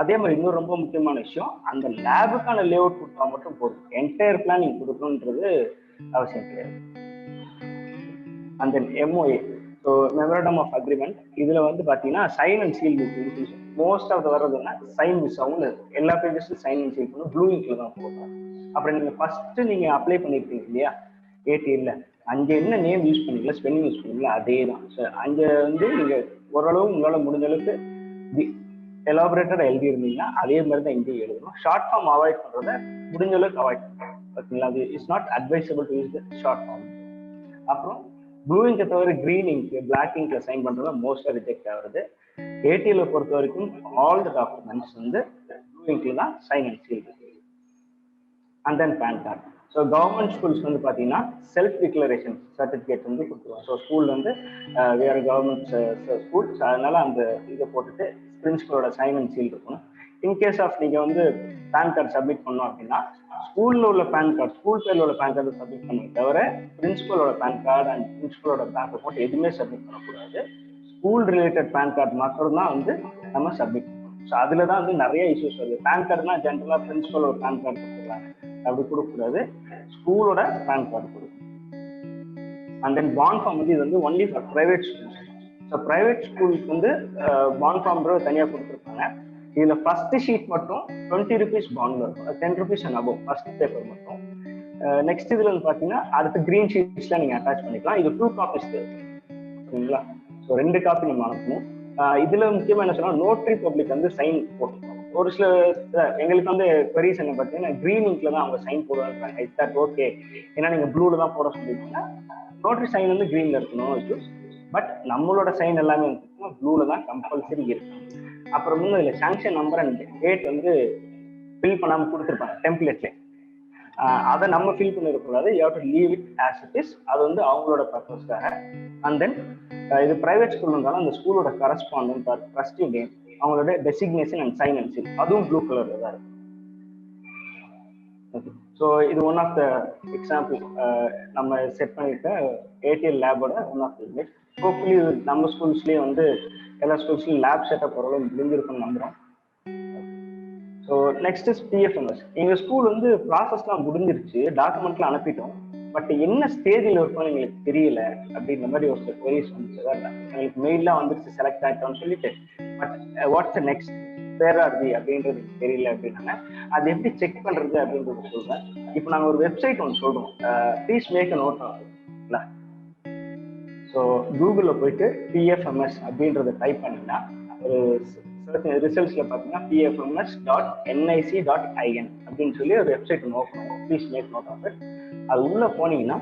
அதே மாதிரி இன்னொரு ரொம்ப முக்கியமான விஷயம், அந்த லேபுக்கான லே அவுட் கொடுத்தா மட்டும் போதும். என்டையர் பிளான் நீங்க கொடுக்கணுன்றது அவசியம் கிடையாது. And then MOA, so memorandum of agreement. இதுல வந்து பாத்தீங்கன்னா sign and seal most of வர்றதுன்னா சைன் மிஸ் ஆகும். எல்லா பேஜஸ்லும் சைன் அண்ட் சீல் பண்ணும், ப்ளூ இங்க்ல தான் போகும். அப்புறம் நீங்க ஃபர்ஸ்ட் நீங்க அப்ளை பண்ணிருப்பீங்க இல்லையா ATL, அங்கே என்ன நேம் யூஸ் பண்ணீங்களா, ஸ்பெல்லிங் யூஸ் பண்ணீங்களா, அதே தான். ஸோ அங்கே வந்து நீங்க ஓரளவு உங்களால் முடிஞ்ச அளவுக்கு எலாபரேட்டடா எழுதி இருந்தீங்கன்னா அதே மாதிரி தான் இங்கேயும் எழுதணும். ஷார்ட் ஃபார்ம் அவாய்ட் பண்றத முடிஞ்ச அளவுக்கு அவாய்ட் பண்ணுறோம். ஓகேங்களா? அது it's not advisable to use the short form. அப்புறம் ப்ளூ இங்கை தவிர கிரீன் இங்க், பிளாக் இங்க்ல சைன் பண்றதா மோஸ்டா ரிஜெக்ட் ஆகுறது. ATL பொறுத்த வரைக்கும் ஆல் த டாக்குமெண்ட்ஸ் வந்து ப்ளூ இங்க்ல தான் sign and seal. And then PAN card. So government schools வந்து பார்த்தீங்கன்னா செல்ஃப் டிக்ளரேஷன் சர்டிஃபிகேட் வந்து கொடுத்துருவோம். ஸோ ஸ்கூல் வந்து வேற கவர்மெண்ட் ஸ்கூல், அதனால அந்த இதை போட்டுட்டு பிரின்சிபலோட சைன் அண்ட் சீல் இருக்கணும். இன்கேஸ் ஆஃப் நீங்க வந்து PAN கார்டு சப்மிட் பண்ணோம் அப்படின்னா ஸ்கூல்ல உள்ள PAN கார்டு, ஸ்கூல் பேர்ல உள்ள PAN கார்டு சப்மிட் பண்ணி தவிர பிரின்சிபலோட PAN கார்டு அண்ட் பிரின்சிபலோட பேங்க் அக்கௌண்ட் எதுவுமே சப்மிட் பண்ணக்கூடாது. ஸ்கூல் ரிலேட்டட் PAN கார்டு மட்டும் தான் வந்து நம்ம சப்மிட் பண்ணணும். ஸோ அதுல தான் வந்து நிறைய இஷ்யூஸ் வருது. PAN கார்டுனா ஜென்ரலா பிரின்சிபலோட PAN கார்டு கொடுத்துருக்காங்க, அப்படி கொடுக்கக்கூடாது. ஸ்கூலோட PAN கார்டு கொடுக்கணும். அண்ட் தென் பாண்ட் ஃபார்ம் வந்து இது வந்து only for private schools. So private ஸ்கூலுக்கு வந்து பாண்ட் ஃபார்ம் தனியாக கொடுத்துருப்பாங்க. இதுல ஃபர்ஸ்ட் ஷீட் மட்டும் 20 rupees பாண்ட்ல இருக்கும், 10 rupees and above first paper மட்டும். நெக்ஸ்ட் இதுல வந்து பாத்தீங்கன்னா அடுத்த கிரீன் ஷீட்ஸ்ல நீங்க அட்டாச் பண்ணிக்கலாம். இது 2 காப்பீஸ் ஓகேங்களா? ஸோ 2 காப்பி நம்ம அனுப்பணும். இதுல முக்கியமா என்ன சொன்னா நோட்டரி பப்ளிக் வந்து சைன் போட்டுக்கணும். ஒரு சில எங்களுக்கு வந்து queries என்ன பார்த்தீங்கன்னா green inkல தான் அவங்க சைன் போடுவாங்க. Is that okay? ஏன்னா நீங்க ப்ளூல தான் போட சொல்லிருக்கீங்கன்னா நோட்டரி சைன் வந்து greenல இருக்கணும் இஷ்யூஸ். பட் நம்மளோட சைன் எல்லாமே வந்து ப்ளூல தான் கம்பல்சரி இருக்கு. அப்புறம் வந்து இதுல சாங்ஷன் நம்பர் அண்ட் டேட் வந்து ஃபில் பண்ணாம கொடுத்துருப்பாங்க டெம்ப்ளேட்ல. அதை நம்ம ஃபில் பண்ணிடக்கூடாது. You have to leave it as it is. அது வந்து அவங்களோட பர்பஸ்க்காக. அண்ட் தென் இது பிரைவேட் ஸ்கூல் இருந்தாலும் அந்த ஸ்கூலோட கரஸ்பாண்டன்ட் ஆர் ட்ரஸ்டி நேம், அவங்களோட designation and sign and seal அதுவும் ப்ளூ கலர்ல தான் இருக்கும். ஓகே, ஸோ இது ஒன் ஆஃப் த எக்ஸாம்பிள் நம்ம செட் பண்ணியிருக்க ஏடிஎல் லேபோட one of the image. Hopefully நம்ம ஸ்கூல்ஸ்லேயே வந்து எல்லா ஸ்கூல்ஸ்லையும் லேப் செட்டப் ஓரளவு முடிஞ்சிருக்குன்னு நம்புகிறோம். So next is PFMS. எங்கள் ஸ்கூல் வந்து ப்ராசஸ்லாம் முடிஞ்சிருச்சு, டாக்குமெண்ட்லாம் அனுப்பிட்டோம். பட் என்ன ஸ்டேஜில் இருக்கும்னு எங்களுக்கு தெரியல அப்படின்ற மாதிரி ஒரு கொரிஸ் வந்துச்சு. எங்களுக்கு மெயிலாம் வந்துருச்சு, செலக்ட் ஆகிட்டோம்னு சொல்லிட்டு. பட் வாட்ஸ் த நெக்ஸ்ட் பேரார்ஜி அப்படின்றது தெரியல அப்படின்னாங்க. அது எப்படி செக் பண்ணுறது அப்படின்றது சொல்கிறேன். இப்போ நாங்கள் ஒரு வெப்சைட் ஒன்று சொல்கிறோம், ப்ளீஸ் மேக் அ நோட் ஆகுங்களா. ஸோ கூகுளில் போயிட்டு பிஎஃப்எம்எஸ் அப்படின்றத டைப் பண்ணிங்கன்னா ஒரு ரிசல்ட்ஸ்ல பார்த்தீங்கன்னா pfms.nic.in அப்படின்னு சொல்லி ஒரு வெப்சைட் ஓப்பன் ஆகும். Please make note of it. அது உள்ள போனீங்கன்னா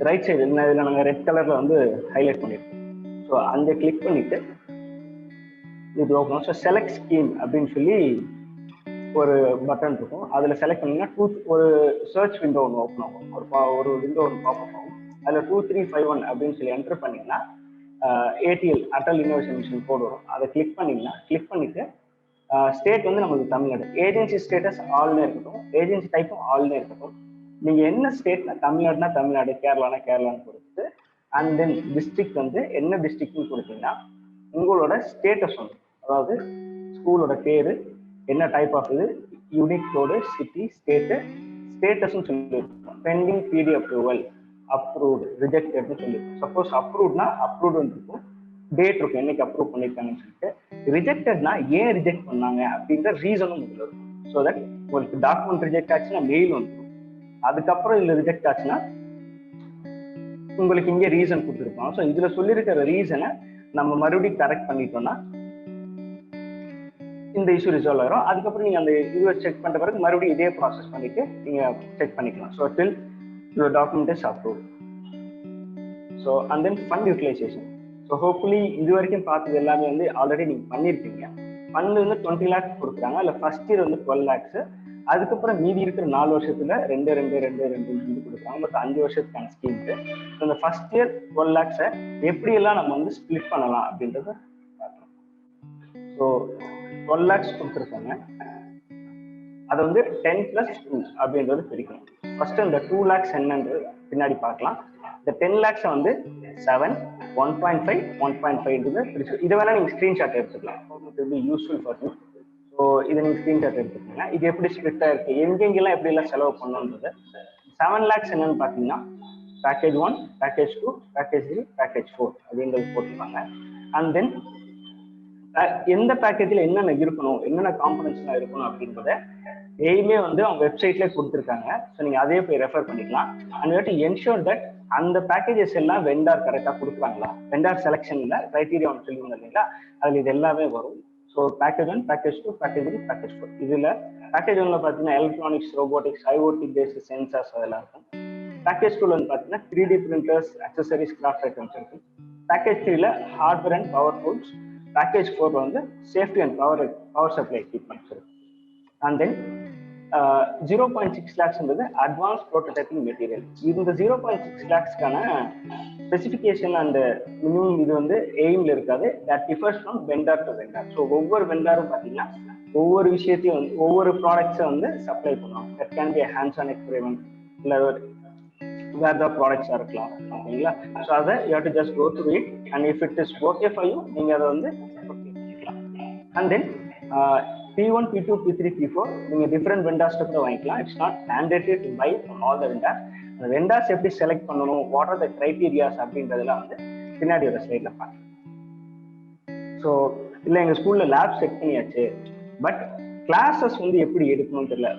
ரைட் சைடு இதில் நாங்கள் ரெட் கலர்ல வந்து ஹைலைட் பண்ணியிருக்கோம். ஸோ அந்த கிளிக் பண்ணிட்டு இது ஓப்பன் ஆகும். ஸோ செலக்ட் ஸ்கீம் அப்படின்னு சொல்லி ஒரு பட்டன் இருக்கும். அதில் செலக்ட் பண்ணீங்கன்னா ஒரு சர்ச் விண்டோ ஒன்று ஓப்பன் ஆகும். ஒரு விண்டோ ஒன்று பாப்பப் ஆகும். அதில் 2351 அப்படின்னு சொல்லி என்டர் பண்ணீங்கன்னா ATL Atal innovation mission code வரும். அதை கிளிக் பண்ணிட்டு ஸ்டேட் வந்து நமக்கு தமிழ்நாடு, ஏஜென்சி ஸ்டேட்டஸ் ஆல்னே இருக்கட்டும், ஏஜென்சி டைப்பும் ஆல்னே இருக்கட்டும். நீங்க என்ன ஸ்டேட்னா தமிழ்நாடுனா தமிழ்நாடு, கேரளானா கேரளான்னு கொடுத்துட்டு அண்ட் தென் டிஸ்ட்ரிக்ட் வந்து என்ன டிஸ்ட்ரிக்ட்னு கொடுத்தீங்கன்னா உங்களோட ஸ்டேட்டஸ் வந்து, அதாவது ஸ்கூலோட பேரு, என்ன டைப் ஆஃப் இது, யூனிக் கோடு, சிட்டி, ஸ்டேட்டஸ்ன்னு சொல்லியிருக்கோம். பெண்டிங் பிடி அப்ரூவல், அப்ரூவ்டு, ரிஜெக்டட்னு சொல்லியிருக்கோம். சப்போஸ் அப்ரூவ்ட்னா அப்ரூவ்டு இருக்கும், டேட் இருக்கும் என்னைக்கு அப்ரூவ் பண்ணியிருக்காங்கன்னு சொல்லிட்டு. ரிஜெக்டட்னா ஏன் ரிஜெக்ட் பண்ணாங்க அப்படின்ற ரீசனும் உங்களுக்கு இருக்கும். ஸோ தட் உங்களுக்கு டாக்குமெண்ட் ரிஜெக்ட் ஆச்சுன்னா மெயில் வந்துடும். அதுக்கப்புறம் இதுல ரிஜெக்ட் ஆச்சுன்னா உங்களுக்கு இங்கே ரீசன் கொடுத்துருப்போம். ஸோ இதுல சொல்லியிருக்கிற ரீசனை நம்ம மறுபடியும் கரெக்ட் பண்ணிட்டோம்னா இந்த இஷ்யூ ரிசால்வ் ஆயிரும். அதுக்கப்புறம் நீங்க அந்த இதுவை செக் பண்ற பிறகு மறுபடியும் இதே ப்ராசஸ் பண்ணிட்டு நீங்க செக் பண்ணிக்கலாம். So till your document is approved. So and then fund utilization. So hopefully இது வரைக்கும் பார்த்தது எல்லாமே வந்து ஆல்ரெடி நீங்க பண்ணிருப்பீங்க. ஃபண்ட் வந்து 20 lakhs கொடுக்குறாங்க. அதில் ஃபர்ஸ்ட் இயர் வந்து 12 lakhs. அதுக்கப்புறம் மீதி இருக்கிற 4 வருஷத்துல 2 கொடுக்குறாங்க. மொத்தம் 5 வருஷத்துக்கான ஸ்கீம். இந்த ஃபர்ஸ்ட் இயர் 12 lakhs எப்படி எல்லாம் நம்ம வந்து ஸ்பிளிட் பண்ணலாம் அப்படின்றத பார்க்கலாம். ஸோ 12 lakhs கொடுத்துருக்காங்க. அதை வந்து 10+2 அப்படின்றது பிரிக்கணும். ஃபர்ஸ்ட் இந்த 2 lakhs என்னன்றது பின்னாடி பார்க்கலாம். இந்த 10 lakhs வந்து 7, 1.5, 1.5 பிரிச்சு இதை வேணா நீங்க ஸ்கிரீன்ஷாட் எடுத்துக்கலாம். Useful for you. ஸோ இதை நீங்க ஸ்கிரீன்ஷாட் எடுத்துக்கோங்க. இது எப்படி ஸ்பிளிட்டா இருக்கு, எங்கெங்கெல்லாம் எப்படி எல்லாம் செலவு பண்ணணுன்றது. 7 lakhs என்னன்னு பாத்தீங்கன்னா பேக்கேஜ் 1, பேக்கேஜ் 2, பேக்கேஜ் 3, பேக்கேஜ் 4 அப்படின்றது போட்டுருப்பாங்க. அண்ட் தென் எந்த பேக்கேஜ்ல என்னென்ன இருக்கணும், என்னென்ன காம்பனன்ட்ஸ்லாம் இருக்கணும் அப்படின்றத எய்மே வந்து அவங்க வெப்சைட்லேயே கொடுத்துருக்காங்க. ஸோ நீங்கள் அதே போய் ரெஃபர் பண்ணிக்கலாம். அண்ட் டு என்ஷூர் தட் அந்த பேக்கேஜஸ் எல்லாம் வெண்டார் கரெக்டாக கொடுக்குறாங்களா, வெண்டார் செலெக்ஷன்ல கிரைட்டீரியா ஒன்று சொல்லியிருந்தோம் இல்லைங்களா, அதில் இது எல்லாமே வரும். So package 1, package 2, package 3, package 4. இதில் பேக்கேஜ் 1ல பார்த்தீங்கன்னா electronics, robotics, IOT based sensors அதெல்லாம் இருக்கும். பேக்கேஜ் 2ல வந்து பார்த்தீங்கன்னா 3D printers, accessories, craft items இருக்கு. பேக்கேஜ் 3ல hardware and power tools. Package 4ல வந்து safety and power supply equipments இருக்கு. And then 0.6 lakhs advance prototyping material. இந்த 0.6 lakhsக்கான ஸ்பெசிஃபிகேஷன் அண்ட் மினிமம் இது வந்து எய்ம்ல இருக்காது. That differs from vendor to vendor. So ஒவ்வொரு வெண்டாரும் பார்த்தீங்கன்னா ஒவ்வொரு விஷயத்தையும் வந்து ஒவ்வொரு ப்ராடக்ட்ஸை வந்து சப்ளை பண்ணுவாங்க. That can be hands on experiment, இல்லை வேற ஏதாவது ப்ராடக்ட்ஸாக இருக்கலாம். ஓகேங்களா? ஸோ அதை you have to just go through it and if it is okay for you நீங்கள் அதை வந்து பண்ணிக்கலாம். And then P1, P2, P3, P4 நீங்க டிஃபரெண்ட் வெண்டார்ஸ் கூட வாங்கிக்கலாம். It's not mandatory to by from all the vendors. அந்த vendors எப்படி select பண்ணணும், வாட் ஆர் த கிரைட்டீரியாஸ் அப்படின்றதெல்லாம் வந்து பின்னாடி ஒரு ஸ்லைட்ல பார்க்கலாம். ஸோ இல்லை எங்கள் ஸ்கூல்ல லேப் செட் பண்ணியாச்சு, பட் கிளாஸஸ் வந்து எப்படி எடுக்கணும்னு தெரியல,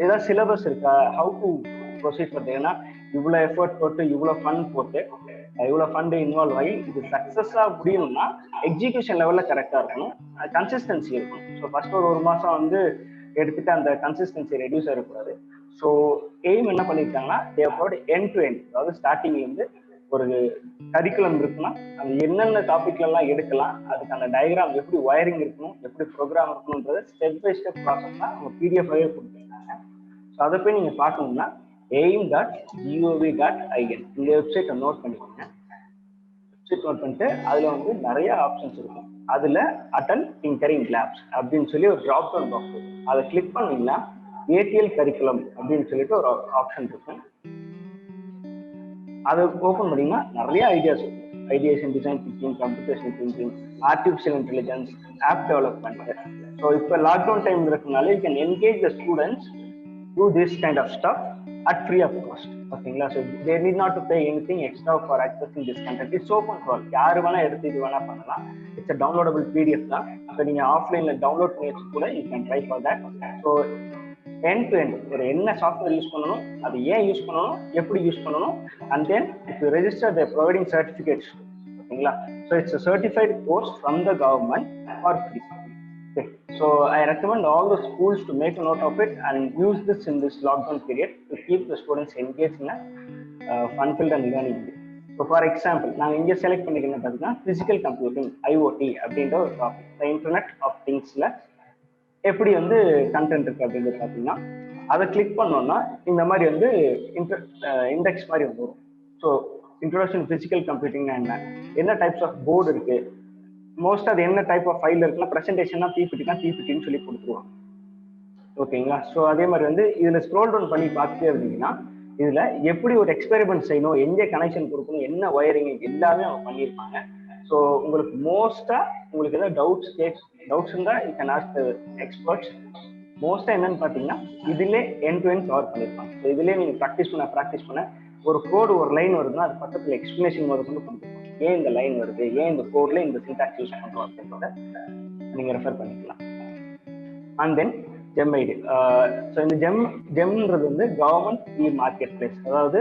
ஏதாவது சிலபஸ் இருக்கா, ஹவு டு ப்ரொசீட் பண்ணுறீங்கன்னா இவ்வளோ எஃபர்ட் போட்டு இவ்வளோ ஃபண்ட் போட்டு இவ்வளோ ஃபண்டு இன்வால்வ் ஆகி இது சக்ஸஸாக முடியணும்னா எக்ஸிக்யூஷன் லெவலில் கரெக்டாக இருக்கணும், கன்சிஸ்டன்சி இருக்கணும். ஸோ ஃபர்ஸ்ட் ஒரு மாதம் வந்து எடுத்துட்டு அந்த கன்சிஸ்டன்சி ரெடியூஸ் ஆகக்கூடாது. ஸோ எய்ம் என்ன பண்ணியிருக்காங்கன்னா தேவைப்போட எண்ட் டு எண்ட், அதாவது ஸ்டார்டிங்லேருந்து ஒரு கரிக்குலம் இருக்குன்னா அது என்னென்ன டாபிக்லாம் எடுக்கலாம், அதுக்கான டயக்ராம் எப்படி ஒயரிங் இருக்கணும், எப்படி ப்ரோக்ராம் இருக்கணும்ன்றது ஸ்டெப் பை ஸ்டெப் ப்ராசஸ் தான் அவங்க பிடிஎஃப்ஆகவே கொடுத்துருக்காங்க. ஸோ அதை போய் நீங்கள் பார்க்கணும்னா aim.gov.in இந்த வெப்சைட்டை நோட் பண்ணிக்கோங்க. வெப்சைட் நோட் பண்ணிட்டு அதில் வந்து நிறைய ஆப்ஷன்ஸ் இருக்கும். அதில் அடல் டிங்கரிங் லேப்ஸ் அப்படின்னு சொல்லி ஒரு ட்ராப் டவுன் பாக்ஸ் இருக்கும். அதை கிளிக் பண்ணீங்கன்னா ஏடிஎல் கரிக்குலம் அப்படின்னு சொல்லிட்டு ஒரு ஆப்ஷன் இருக்கும். அதை ஓப்பன் பண்ணீங்கன்னா நிறைய ஐடியாஸ் இருக்கும். Ideation, design thinking, computation thinking, artificial intelligence, app development. So இப்போ லாக்டவுன் டைம் இருக்கனால you can engage the students do this kind of stuff at free of cost. ஓகேங்களா? So they need not to pay anything extra for accessing this content. It's open for all. யாரு வேணா எடுத்து இது வேணா பண்ணலாம். It's a downloadable PDF தான். So நீங்க ஆஃப்லைன்ல download பண்ணி வச்சு கூட you can try for that. So end to end ஒரு என்ன சாஃப்ட்வேர் யூஸ் பண்ணணும், அது ஏன் யூஸ் பண்ணணும், எப்படி யூஸ் பண்ணணும், and then if you register they are providing certificates. ஓகேங்களா? So it's a certified course from the government for free. Okay. So I recommend all the schools to make a note of it and use this in this lockdown period to keep the students engaged in a fun-filled and learning. So for example, நான் இங்கே select பண்ணிக்கிறேன் பார்த்தீங்கன்னா physical computing IoT அப்படின்ற ஒரு topic. இந்த internet of திங்ஸ்ல எப்படி வந்து content இருக்கு அப்படின்றது பார்த்தீங்கன்னா அதை கிளிக் பண்ணோம்னா இந்த மாதிரி வந்து இண்டெக்ஸ் மாதிரி வரும். ஸோ இன்ட்ரோடக்ஷன் பிசிக்கல் கம்ப்யூட்டிங்னா என்ன டைப்ஸ் ஆஃப் போர்டு இருக்கு, மோஸ்ட் அது என்ன டைப் ஆஃப் ஃபைல் இருக்குன்னா ப்ரெசன்டேஷனா பிபிடின்னு சொல்லி கொடுத்துருவாங்க. ஓகேங்களா? ஸோ அதே மாதிரி வந்து இதில் ஸ்க்ரோல் டவுன் பண்ணி பார்த்துட்டே இருந்தீங்கன்னா இதில் எப்படி ஒரு எக்ஸ்பெரிமெண்ட் செய்யணும், எங்கே கனெக்ஷன் கொடுக்கணும், என்ன ஒயரிங் எல்லாமே அவங்க பண்ணியிருப்பாங்க. ஸோ உங்களுக்கு உங்களுக்கு ஏதாவது டவுட்ஸ் இருந்தால் you can ask the experts. மோஸ்ட்டாக என்னன்னு பார்த்தீங்கன்னா இதிலே எண்ட் டு எண்ட் கவர் பண்ணியிருப்பாங்க. ஸோ இதிலே நீங்கள் ப்ராக்டிஸ் பண்ண ஒரு கோடு ஒரு லைன் வருதுன்னா அது பக்கத்தில் எக்ஸ்பிளனேஷன் வந்து கொடுத்துருப்பாங்க. ஏன் இந்த லைன் வருது, ஏன் இந்த கோட்ல இந்த சின்டாக்ஸ் யூஸ் பண்றோம் அப்படின்றத நீங்க ரெஃபர் பண்ணிக்கலாம். And then GeM ID. So இந்த ஜெம்ன்றது வந்து கவர்மெண்ட் மார்க்கெட் பிளேஸ், அதாவது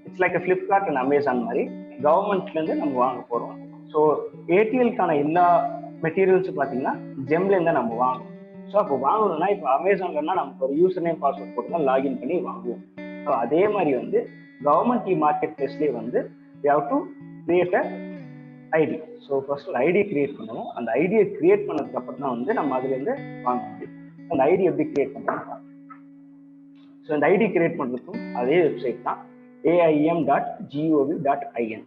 it's like Flipkart and Amazon மாதிரி கவர்மெண்ட்ல இருந்து நம்ம வாங்க போறோம். ஸோ ஏடிஎல்கான எல்லா மெட்டீரியல்ஸும் பார்த்தீங்கன்னா ஜெம்ல இருந்தா நம்ம வாங்குவோம். ஸோ அப்போ வாங்கணும்னா இப்போ அமேசான்லன்னா நமக்கு ஒரு யூசர் நேம் பாஸ்வேர்ட் போட்டு தான் லாகின் பண்ணி வாங்குவோம். ஸோ அதே மாதிரி வந்து கவர்மெண்ட் மார்க்கெட் பிளேஸ்லேயே வந்து we have to create a ID. So first ஒரு ஐடி கிரியேட் பண்ணணும். அந்த ஐடியை கிரியேட் பண்ணதுக்கு அப்புறம் தான் வந்து நம்ம அதுல இருந்து வாங்க முடியும். அந்த ஐடி எப்படி கிரியேட் பண்ணணும்? ஸோ இந்த ஐடி கிரியேட் பண்றதுக்கும் அதே வெப்சைட் தான் aim.gov.in.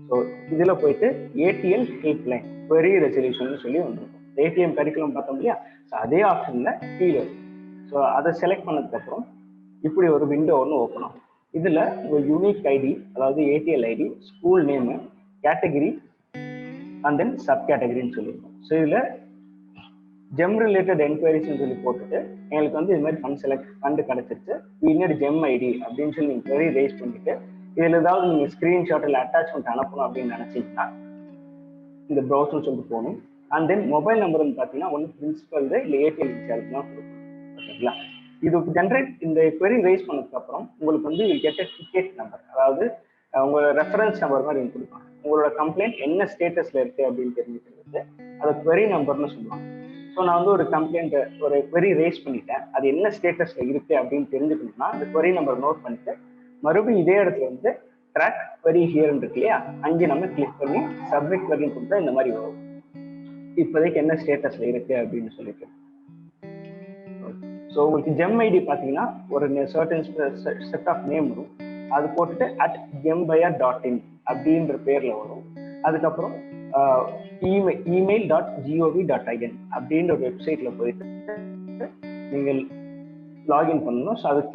ஸோ இதுல போயிட்டு ஏடிஎல் ஹெல்ப்லைன் query resolution சொல்லி வந்துருக்கும். ஏடிஎம் கரிக்குலம் பார்த்தோம் இல்லையா? ஸோ அதே ஆப்ஷன்ல கீழே. ஸோ அதை செலக்ட் பண்ணதுக்கு அப்புறம் இப்படி ஒரு விண்டோ ஒன்று ஓப்பன் ஆகும். இதுல ஒரு யூனிக் ஐடி, அதாவது ATL ID, school name, category and then sub கேட்டகரின்னு சொல்லியிருக்கோம். ஸோ இதுல ஜெம் ரிலேட்டட் என்கொயரிஸ்ன்னு சொல்லி போட்டுட்டு எங்களுக்கு வந்து இது மாதிரி ஃபண்டு கிடைச்சிருச்சு, இன்னொரு ஜெம் ஐடி அப்படின்னு சொல்லி நீங்கள் query ரைஸ் பண்ணிட்டு இதுல ஏதாவது நீங்க ஸ்கிரீன்ஷாட் இல்லை அட்டாச்மெண்ட் அனுப்பணும் அப்படின்னு நினைச்சீங்கன்னா இந்த ப்ரௌசர் சொல்லிட்டு போகணும். அண்ட் தென் மொபைல் நம்பர்னு பார்த்தீங்கன்னா ஒன்று பிரின்சிபல் இல்லை ஏடிஎல் இன்சார்ஜ் தான் கொடுக்கணும். ஓகேங்களா? இது ஜென்ரேட் இந்த query ரைஸ் பண்ணதுக்கு அப்புறம் உங்களுக்கு வந்து கெட் டிக்கெட் நம்பர், அதாவது உங்களோட ரெஃபரன்ஸ் நம்பர் மாதிரி கொடுப்பாங்க. உங்களோட கம்ப்ளைண்ட் என்ன ஸ்டேட்டஸ்ல இருக்கு அப்படின்னு தெரிஞ்சுக்கிறது அதை query நம்பர்னு சொல்லுவாங்க. ஸோ நான் வந்து ஒரு கம்ப்ளைண்ட் ஒரு query ரைஸ் பண்ணிட்டேன், அது என்ன ஸ்டேட்டஸ்ல இருக்கு அப்படின்னு தெரிஞ்சுக்கணும்னா அந்த query நம்பர் நோட் பண்ணிட்டு மறுபடியும் இதே இடத்துல வந்து ட்ராக் query ஹியர்ன்னு இருக்கு இல்லையா, அங்கே நம்ம கிளிக் பண்ணி சப்மிட் query கொடுத்தா இந்த மாதிரி வரும். இப்போதைக்கு என்ன ஸ்டேட்டஸ்ல இருக்கு அப்படின்னு சொல்லிட்டு. ஸோ உங்களுக்கு ஜெம் ஐடி பார்த்தீங்கன்னா ஒரு சர்டன் செட் ஆஃப் நேம் வரும், அது போட்டுட்டு @gembuyer.in அப்படின்ற பேர்ல வரும். அதுக்கப்புறம் email.gov.in அப்படின்ற ஒரு வெப்சைட்ல போயிட்டு நீங்கள் லாகின் பண்ணணும். ஸோ அதுக்கு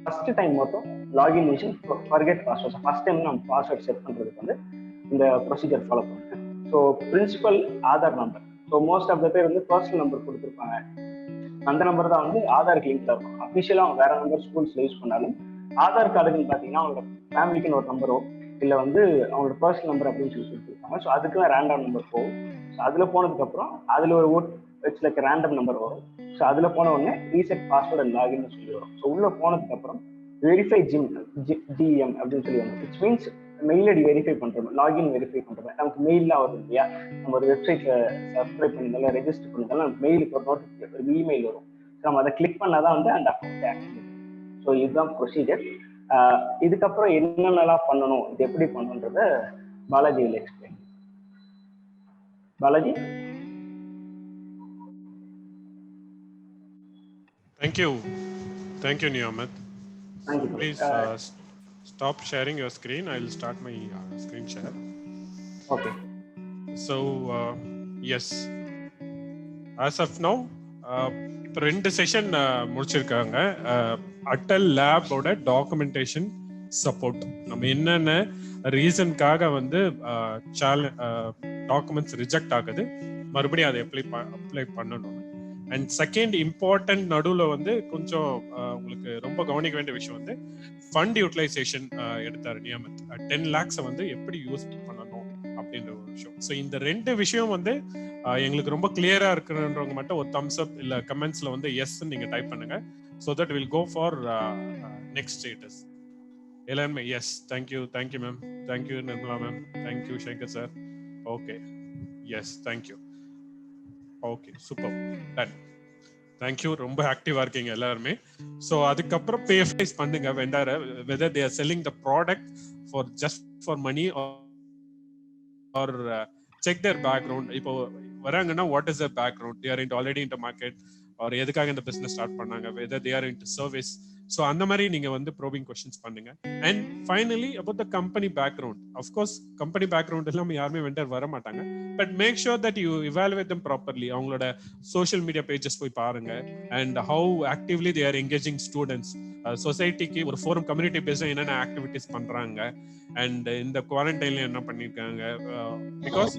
ஃபர்ஸ்ட் டைம் மட்டும் லாகின் மிஷின் ஃபர்கெட் பாஸ்வேர்ட், ஃபர்ஸ்ட் டைம் நம்ம பாஸ்வேர்ட் செட் பண்றதுக்கு வந்து இந்த ப்ரொசீஜர் ஃபாலோ பண்ணுறேன். So principal Aadhaar number, so most of the பேர் வந்து பர்சனல் நம்பர் கொடுத்துருப்பாங்க, அந்த நம்பர் தான் வந்து ஆதாருக்கு லிங்க் இருக்கும். அஃபிஷியலாக அவங்க வேற நம்பர் ஸ்கூல்ஸ்ல யூஸ் பண்ணாலும் ஆதார் கார்டுக்குன்னு பார்த்தீங்கன்னா அவங்களோட ஃபேமிலிக்குன்னு ஒரு நம்பரோ இல்லை வந்து அவங்களோட பர்சனல் நம்பர் அப்படின்னு சொல்லி கொடுத்துருப்பாங்க. ஸோ அதுக்குலாம் ரேண்டம் நம்பர் போகும். ஸோ அதில் போனதுக்கப்புறம் அதில் ஒரு இட்ஸ் லைக் ரேண்டம் நம்பர் வரும். ஸோ அதில் போன உடனே ரீசெட் பாஸ்வேர்ட் அண்ட் லாகின்னு சொல்லி வரும். ஸோ உள்ளே போனதுக்கப்புறம் வெரிஃபை ஜிஎம் அப்படின்னு சொல்லி வரும். It's means mail ID verify பண்றோம், லாகின் வெரிஃபை பண்றோம், நமக்கு மெயில்லாம் வரும் இல்லையா? நம்ம ஒரு வெப்சைட்ல சப்ஸ்கிரைப் பண்ணிருந்தாலும் ரெஜிஸ்டர் பண்ணிருந்தாலும் நமக்கு மெயிலுக்கு ஒரு நோட்டிஃபிகேஷன், ஒரு இமெயில் வரும். நம்ம அதை கிளிக் பண்ணாதான் வந்து அந்த அக்கௌண்ட் ஆக்டிவ். ஸோ இதுதான் ப்ரொசீஜர். இதுக்கப்புறம் என்னென்னலாம் பண்ணணும், இது எப்படி பண்ணணுன்றத Balaji will explain. Balaji. Thank you Niyamat. Thank you. Please stop sharing your screen. I will start my screen share. Okay. So yes, as of now இப்போ 2 செஷன் முடிச்சிருக்காங்க. அட்டல் லேபோட டாக்குமெண்டேஷன் சப்போர்ட், நம்ம என்னென்ன ரீசனுக்காக வந்து டாக்குமெண்ட்ஸ் ரிஜெக்ட் ஆகுது, மறுபடியும் அதை அப்ளை பண்ணணும். அண்ட் செகண்ட் இம்பார்ட்டன்ட் நடுவில் வந்து கொஞ்சம் உங்களுக்கு ரொம்ப கவனிக்க வேண்டிய விஷயம் வந்து ஃபண்ட் யூட்டிலைசேஷன் எடுத்தார் நியமத். 10 lakhs வந்து எப்படி யூஸ் பண்ணணும் அப்படின்ற ஒரு விஷயம். ஸோ இந்த 2 விஷயம் வந்து எங்களுக்கு ரொம்ப கிளியரா இருக்குன்றவங்க மட்டும் ஒரு தம்ஸ் அப் இல்ல கமெண்ட்ஸ்ல வந்து எஸ் நீங்க டைப் பண்ணுங்க. So that will go for next status. எல்லாருமே yes. Thank you ma'am, thank you Nirmala ma'am, thank you Sekar sir. Okay, yes, thank you. Okay, super, done, thank you. ரொம்ப ஆக்டிவா இருக்கீங்க எல்லாருமே. ஸோ அதுக்கப்புறம் பேஃபைஸ் பண்ணுங்க vendor, whether they are selling the product for just for money or check their background. இப்போ வராங்கன்னா what is their background, they are already into market or எதுக்காக இந்த பிசினஸ் ஸ்டார்ட் பண்ணாங்க, whether they R into service. So அந்த மாதிரி நீங்க வந்து probing questions பண்ணுங்க. And finally about the company background. Of course company background இல்லாமல் யாருமே வெண்டர் வர மாட்டாங்க. But make sure that you evaluate them properly. அவங்களோட சோஷியல் மீடியா பேஜஸ் போய் பாருங்க. And how actively they are engaging students, சொசைட்டிக்கு ஒரு ஃபோரம் கம்யூனிட்டி பேஸ்ட் என்னென்ன ஆக்டிவிட்டிஸ் பண்றாங்க, அண்ட் இந்த குவாரண்டைன்ல என்ன பண்ணிருக்காங்க. பிகாஸ்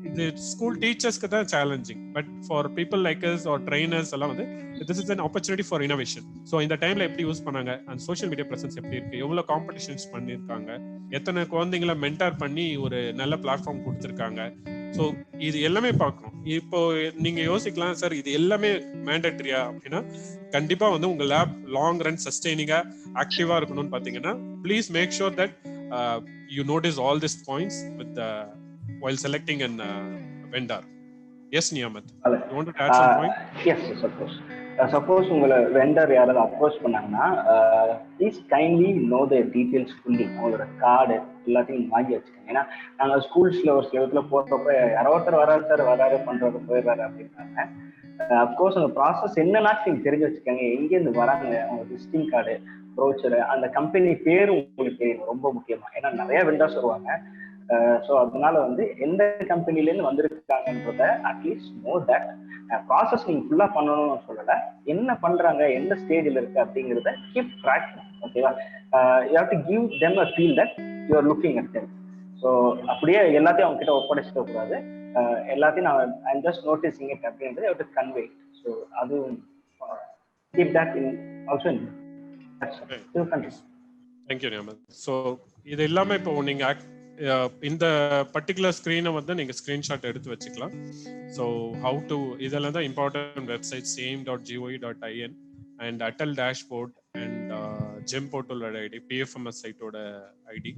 இது ஸ்கூல் டீச்சர்ஸ்க்கு தான் challenging, but for people like as R trainers எல்லாம் வந்து this is an opportunity for innovation. So இந்த டைம்ல எப்படி யூஸ் பண்ணாங்க, அந்த சோஷியல் மீடியா பிரசன்ஸ் எப்படி இருக்கு, எவ்வளவு காம்படிஷன்ஸ் பண்ணிருக்காங்க, எத்தனை குழந்தைங்களை மென்டார் பண்ணி ஒரு நல்ல பிளாட்ஃபார்ம் கொடுத்துருக்காங்க. ஸோ இது எல்லாமே பார்க்கணும். இப்போ நீங்க யோசிக்கலாம், சார் இது எல்லாமே மேண்டேட்டரியா அப்படின்னா, கண்டிப்பா வந்து உங்க லேப் லாங் ரன் சஸ்டெய்னிங்கா ஆக்டிவா இருக்கணும்னு பாத்தீங்கன்னா, please make sure that you notice all this points with while selecting an vendor. Yes Niyamat, you want to add some point? Yes, suppose உங்களை வெண்டர் யாராவது அப்ரோச் பண்ணாங்கன்னா, please kindly no the details fully. அவங்களோட card எல்லாத்தையும் வாங்கி வச்சுக்கோங்க. ஏன்னா நாங்கள் ஸ்கூல்ஸ்ல ஒரு சில இடத்துல போகிறப்ப யாரோ ஒருத்தர் வராரு சார், வராரு பண்றது போயிடுறாரு அப்படின்னாங்க. அப்கோர்ஸ் அந்த ப்ராசஸ் என்னன்னா நீங்க தெரிஞ்சு வச்சுக்கோங்க. எங்கேருந்து வராங்க, அவங்க விசிட்டிங் கார்டு, ப்ரோச்சர், அந்த கம்பெனி பேரும் உங்களுக்கு தெரியணும், ரொம்ப முக்கியமா. ஏன்னா நிறைய வெண்டர்ஸ் வருவாங்க. ஸோ அதனால வந்து எந்த கம்பெனிலேருந்து வந்திருக்காங்கன்றத அட்லீஸ்ட் நோ தட். ப்ராசஸ் நீங்க ஃபுல்லா பண்ணணும்னு சொல்லலை, என்ன பண்றாங்க, எந்த ஸ்டேஜில் இருக்கு அப்படிங்கிறத கீப் ட்ராக். ஓகேவா? You have to give them a feel that you are looking at them. So அப்படியே எல்லாத்தையும் அவங்க கிட்ட ஒப்படைச்சிக்க கூடாது. எல்லாத்தையும் நான் ஐம் ஜஸ்ட் நோட்டீசிங் இட் அப்படின்றது you have to convey. So அது keep that in also in countries. Thank you Niyamat. So இது எல்லாமே இப்போ நீங்க இந்த பர்டிகுலர் ஸ்க்ரீனை வந்து நீங்கள் ஸ்க்ரீன்ஷாட் எடுத்து வச்சுக்கலாம். ஸோ ஹவு டு, இதெல்லாம் தான் important website, same.goi.in and Atal dashboard and GeM போர்ட்டலோட ஐடி, பிஎஃப்எம்எஸ் சைட்டோட ஐடி.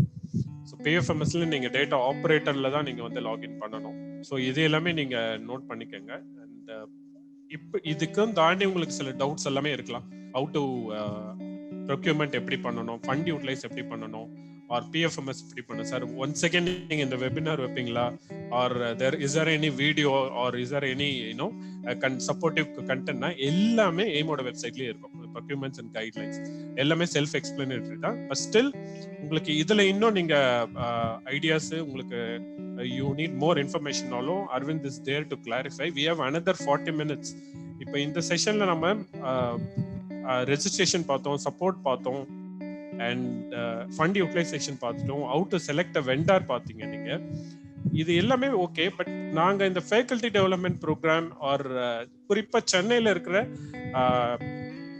ஸோ பிஎஃப்எம்எஸ்ல நீங்கள் டேட்டா ஆப்ரேட்டரில் தான் நீங்கள் வந்து லாகின் பண்ணணும். ஸோ இது எல்லாமே நீங்கள் நோட் பண்ணிக்கோங்க. அண்ட் இப்போ இதுக்கும் தாண்டி உங்களுக்கு சில டவுட்ஸ் எல்லாமே இருக்கலாம். ஹவு டு ப்ரொக்யூர்மெண்ட் எப்படி பண்ணணும், ஃபண்ட் யூட்டிலைஸ் எப்படி பண்ணணும், ஆர் பிஎஃப்எம்எஸ் எப்படி பண்ணணும். சார் ஒன்ஸ் அகேன் நீங்க இந்த வெபினார் வைப்பீங்களா, or is there any video or is there any supportive கண்டென்ட்னா எல்லாமே எய்மோட வெப்சைட்லயே இருக்கும். ப்ரொக்யூர்மெண்ட்ஸ் அண்ட் கைட்லைன்ஸ் எல்லாமே செல்ஃப் எக்ஸ்பிளனேட்டரி தான். பட் ஸ்டில் உங்களுக்கு இதுல இன்னும் நீங்க ஐடியாஸ், உங்களுக்கு யூ நீட் மோர் இன்ஃபர்மேஷனாலும் Aravind is there to clarify. We have another 40 minutes. இப்போ இந்த செஷன்ல நம்ம ரெஜிஸ்ட்ரேஷன் பார்த்தோம், சப்போர்ட் பார்த்தோம், அண்ட் ஃபண்ட் யூட்டிலைசேஷன் பார்த்துட்டோம், how to select a vendor பார்த்தீங்க நீங்க. இது எல்லாமே ஓகே. பட் நாங்கள் இந்த ஃபேக்கல்டி டெவலப்மெண்ட் ப்ரோக்ராம் ஆர் குறிப்பாக சென்னையில் இருக்கிற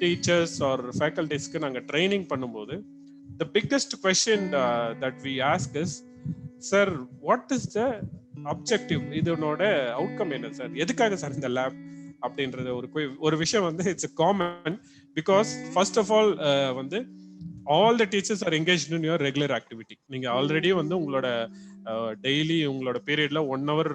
டீச்சர்ஸ் ஆர் ஃபேக்கல்டிஸ்க்கு நாங்கள் ட்ரைனிங் பண்ணும்போது the biggest question that we ask is, sir what is the objective, இதனோட அவுட்கம் என்ன சார், எதுக்காக சார் இந்த லேப் அப்படின்றது ஒரு விஷயம் வந்து it's common. Because first of all வந்து all the teachers are engaged in your regular activity. நீங்க ஆல்ரெடி வந்து உங்களோட டெய்லி உங்களோட பீரியட்ல 1 hour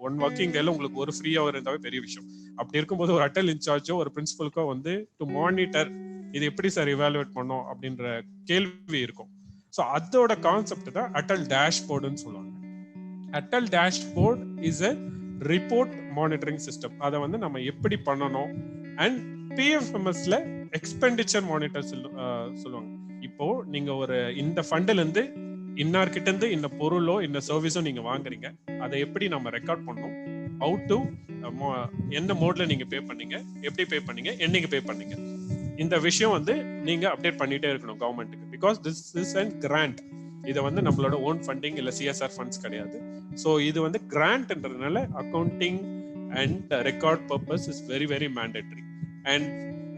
1 ஒர்க்கிங் டேல உங்களுக்கு ஒரு ஃப்ரீ ஹவர் இருந்தாவே பெரிய விஷயம். அப்படி இருக்கும்போது ஒரு அட்டல் இன்சார்ஜோ ஒரு பிரின்சிபலுக்கோ வந்து டு மானிட்டர் இது எப்படி சார் இவாலுவேட் பண்ணோம் அப்படின்ற கேள்வி இருக்கும். ஸோ அதோட கான்செப்ட் தான் அட்டல் டேஷ்போர்டுன்னு சொல்லுவாங்க. Atal dashboard is a report monitoring system. அதை வந்து நம்ம எப்படி பண்ணணும் அண்ட் பிஎஃப்எம்எஸ்ல எக்ஸ்பெண்டிச்சர் மானிட்டர் சொல்லுவாங்க. இப்போ நீங்க ஒரு இந்த ஃபண்ட்ல இருந்து இன்னார்கிட்ட இருந்து இந்த பொருளோ இந்த சர்வீஸோ நீங்க வாங்குறீங்க, அதை எப்படி நம்ம ரெக்கார்ட் பண்ணணும், ஹவு டு எந்த மோட்ல நீங்க பே பண்ணீங்க, எப்படி பே பண்ணீங்க, என்னைக்கு பே பண்ணீங்க, இந்த விஷயம் வந்து நீங்க அப்டேட் பண்ணிட்டே இருக்கணும் கவர்மெண்ட்டுக்கு. Because this is and grant. இதை வந்து நம்மளோட ஓன் ஃபண்டிங் இல்ல சிஎஸ்ஆர் ஃபண்ட்ஸ் கிடையாது. ஸோ இது வந்து கிராண்ட்ன்றதுனால accounting and record purpose is very very mandatory. And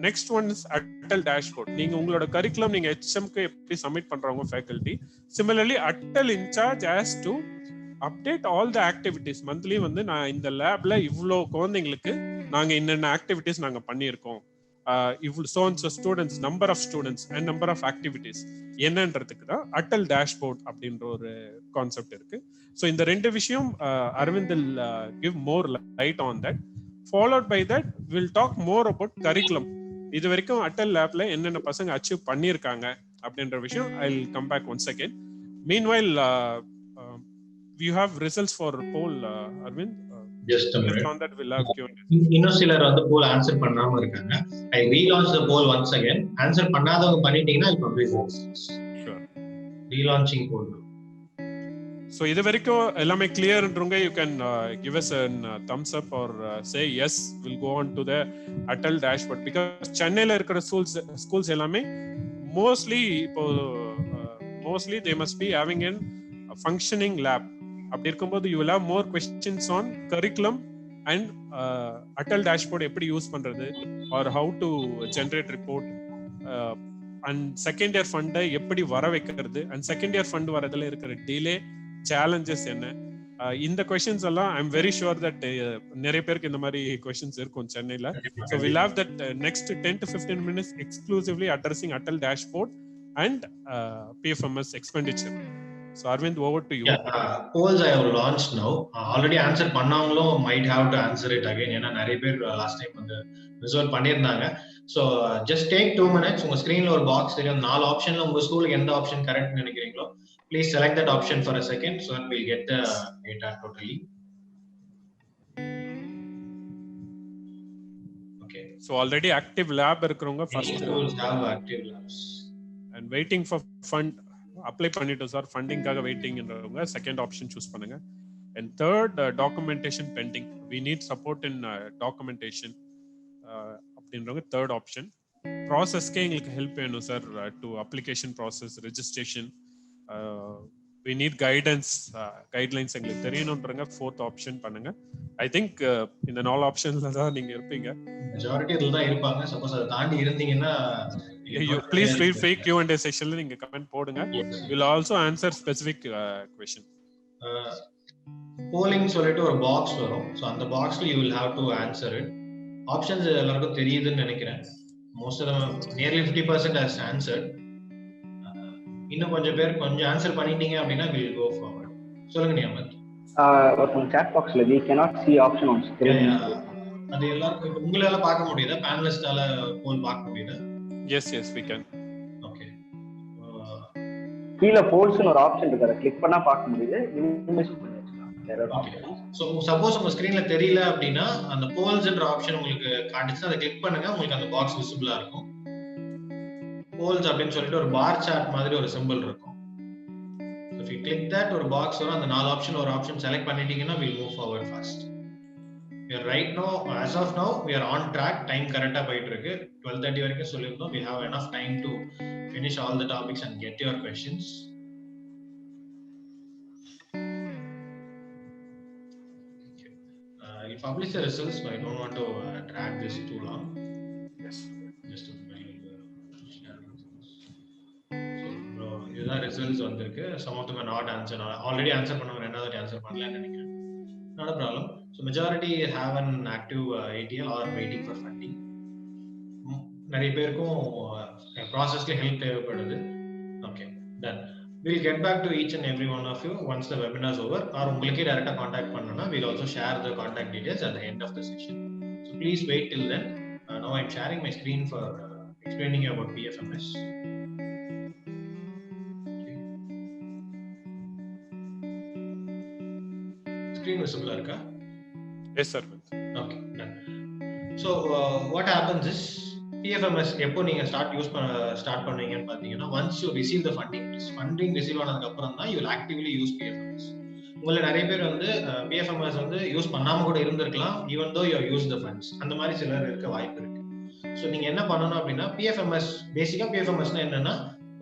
next one is Atal dashboard. நீங்க உங்களோட கரிக்குலம் நீங்க ஹெச்எம்க்கு எப்படி சப்மிட் பண்றவங்க faculty, similarly Atal incharge has to update all the activities. Monthly வந்து நான் இந்த லேப்ல இவ்வளோ குழந்தைங்களுக்கு நாங்க என்னென்ன ஆக்டிவிட்டிஸ் நாங்க பண்ணியிருக்கோம், இவ்வளோ students, number of students and number of activities என்னன்றதுக்கு தான் அட்டல் டேஷ்போர்ட் அப்படின்ற ஒரு கான்செப்ட் இருக்கு. ஸோ இந்த ரெண்டு விஷயம் Aravind will give more light on that. Followed by that we'll talk more about curriculum. இது வரைக்கும் அட்டல் லேப்ல என்னென்ன பசங்க அச்சீவ் பண்ணியிருக்காங்க அப்படின்ற விஷயம் I will come back once again. Meanwhile you have results for poll, Arvind. Just a minute. On that we'll have Q&A. இன்னும் சிலர் வந்து poll answer பண்ணாம இருக்காங்க. I relaunch the poll once again. Answer பண்ணாதவங்க பண்ணிட்டீங்கன்னா I'll publish the results. Sure. Relaunching poll. So இது வரைக்கும் எல்லாமே கிளியர்ன்றவங்க you can give us a thumbs up or say yes, we'll go on to the Atal dashboard. Because சென்னையில இருக்கிற schools எல்லாமே mostly இப்போ mostly they must be having a functioning lab. அப்படி இருக்கும்போது you will have more questions on curriculum and Atal dashboard எப்படி use பண்றது or how to generate report and second year fund எப்படி வர வைக்கிறது and second year fund வரதுல இருக்கிற delay challenges என்ன, இந்த questions எல்லாம் I'm very sure that நிறைய பேருக்கு இந்த மாதிரி questions இருக்கும் சென்னையில. So we'll have that next 10 to 15 minutes exclusively addressing Atal dashboard and PFMS expenditure. So Arvind, over to you. Polls I have launched now. Already answer பண்ணவங்களும் might have to answer it again. ஏன்னா நிறைய பேர் last time வந்து result பண்ணியிருந்தாங்க. So just take 2 minutes. உங்க ஸ்கிரீன்ல ஒரு box தெரியும். 4 ஆப்ஷன்ல உங்க ஸ்கூலுக்கு எந்த ஆப்ஷன் கரெக்ட் நினைக்கிறீங்களோ please select that option for a second so that we'll get the data totally. Okay. So already active lab இருக்கிறவங்க first schools have active labs and waiting for fund apply பண்ணிட்டோம் sir ஃபண்டிங்காக வெயிட்டிங்ன்றவங்க second option choose பண்ணுங்க. And third documentation pending, we need support in documentation அப்படின்றவங்க third option. ப்ராசஸ்க்கே எங்களுக்கு help வேணும் sir to application process, registration, we need guidance, guidelines எங்களுக்கு தெரியணுன்றங்க ஃபோர்த் ஆப்ஷன் பண்ணுங்க. ஐ திங்க் இந்த 4 ஆப்ஷன்ல தான் நீங்க இருப்பீங்க. மெஜாரிட்டி இதுல தான் இருப்பாங்க. சப்போஸ் அதை தாண்டி இருந்தீங்கன்னா please feel free Q&A செக்ஷன்ல நீங்க கமெண்ட் போடுங்க. we'll also answer specific question. polling சொல்லிட்டு ஒரு பாக்ஸ் வரும். சோ அந்த பாக்ஸ்ல you will have to answer it. Options எல்லாருக்கும் தெரியுதுன்னு நினைக்கிறேன். most of them nearly 50% has answered. இன்னும் கொஞ்சம் பேர் கொஞ்சம் ஆன்சர் பண்ணிட்டீங்க அப்படினா we'll go forward. சொல்லுங்க நியமத். from chat boxல we cannot see option on screen. அது எல்லாருக்கும் உங்களால பார்க்க முடியுதா? பேனலிஸ்டால போல் பார்க்க முடியுதா? Yes, we can. Okay. கீழ போல்ஸ்னு ஒரு ஆப்ஷன் இருக்கு, அத கிளிக் பண்ணா பார்க்க முடியுது. மினிமைஸ் பண்ணி வச்சுக்கலாம். சோ சப்போஸ் உங்க ஸ்கிரீன்ல தெரியல அப்படினா அந்த போல்ஸ்ன்ற ஆப்ஷன் உங்களுக்கு காட்டுச்சு, அதை கிளிக் பண்ணுங்க, உங்களுக்கு அந்த பாக்ஸ் விசிபிளா இருக்கும். போல்ஸ் அப்படினு சொல்லிட்டு ஒரு பார் சார்ட் மாதிரி ஒரு சிம்பல் இருக்கும். So if you click that, ஒரு பாக்ஸ் வரும். அந்த 4 ஆப்ஷன் ஒரு ஆப்ஷன் செலக்ட் பண்ணிட்டீங்கன்னா we'll move forward fast. We are right now, as of now, we are on track. Time correcta போயிட்டு இருக்கு. 12:30 வரைக்கும் சொல்லிருந்தோம். We have enough time to finish all the topics and get your questions. Okay. I'll publish the results, but I don't want to drag this too long. Yes. Just a minute. So, இதுதான் results வந்திருக்கு. Some of them are not answered. Already answer பண்ணவங்க ரெண்டாவது answer பண்ணலன்னு நினைக்கிறேன். Not a problem. So majority have an active ATL or waiting for funding. நிறைய பேருக்கும் ப்ராசஸ்ல help தேவைப்படுது. Okay, done. We'll get back to each and every one of you once the webinar is over, or உங்களுக்கு டைரக்டா contact பண்ணனும்னா we'll also share the contact details at the end of the session. So please wait till then. Now I'm sharing my screen for explaining you about PFMS. Screen visible இருக்கா? Yes sir. Okay, done. So what happens is PFMS எப்போ நீங்க start பண்ணுவீங்கன்னு பாத்தீங்கன்னா, once you receive the funding receive ஆனதுக்கு அப்புறம் தான் you will actively use PFMS. உங்களை நிறைய பேர் வந்து PFMS வந்து யூஸ் பண்ணாம கூட இருந்திருக்கலாம், even though you have used the funds. அந்த மாதிரி சிலர் இருக்க வாய்ப்பு இருக்கு. ஸோ நீங்க என்ன பண்ணணும் அப்படின்னா, PFMS பேசிக்கா PFMSனா என்னன்னா,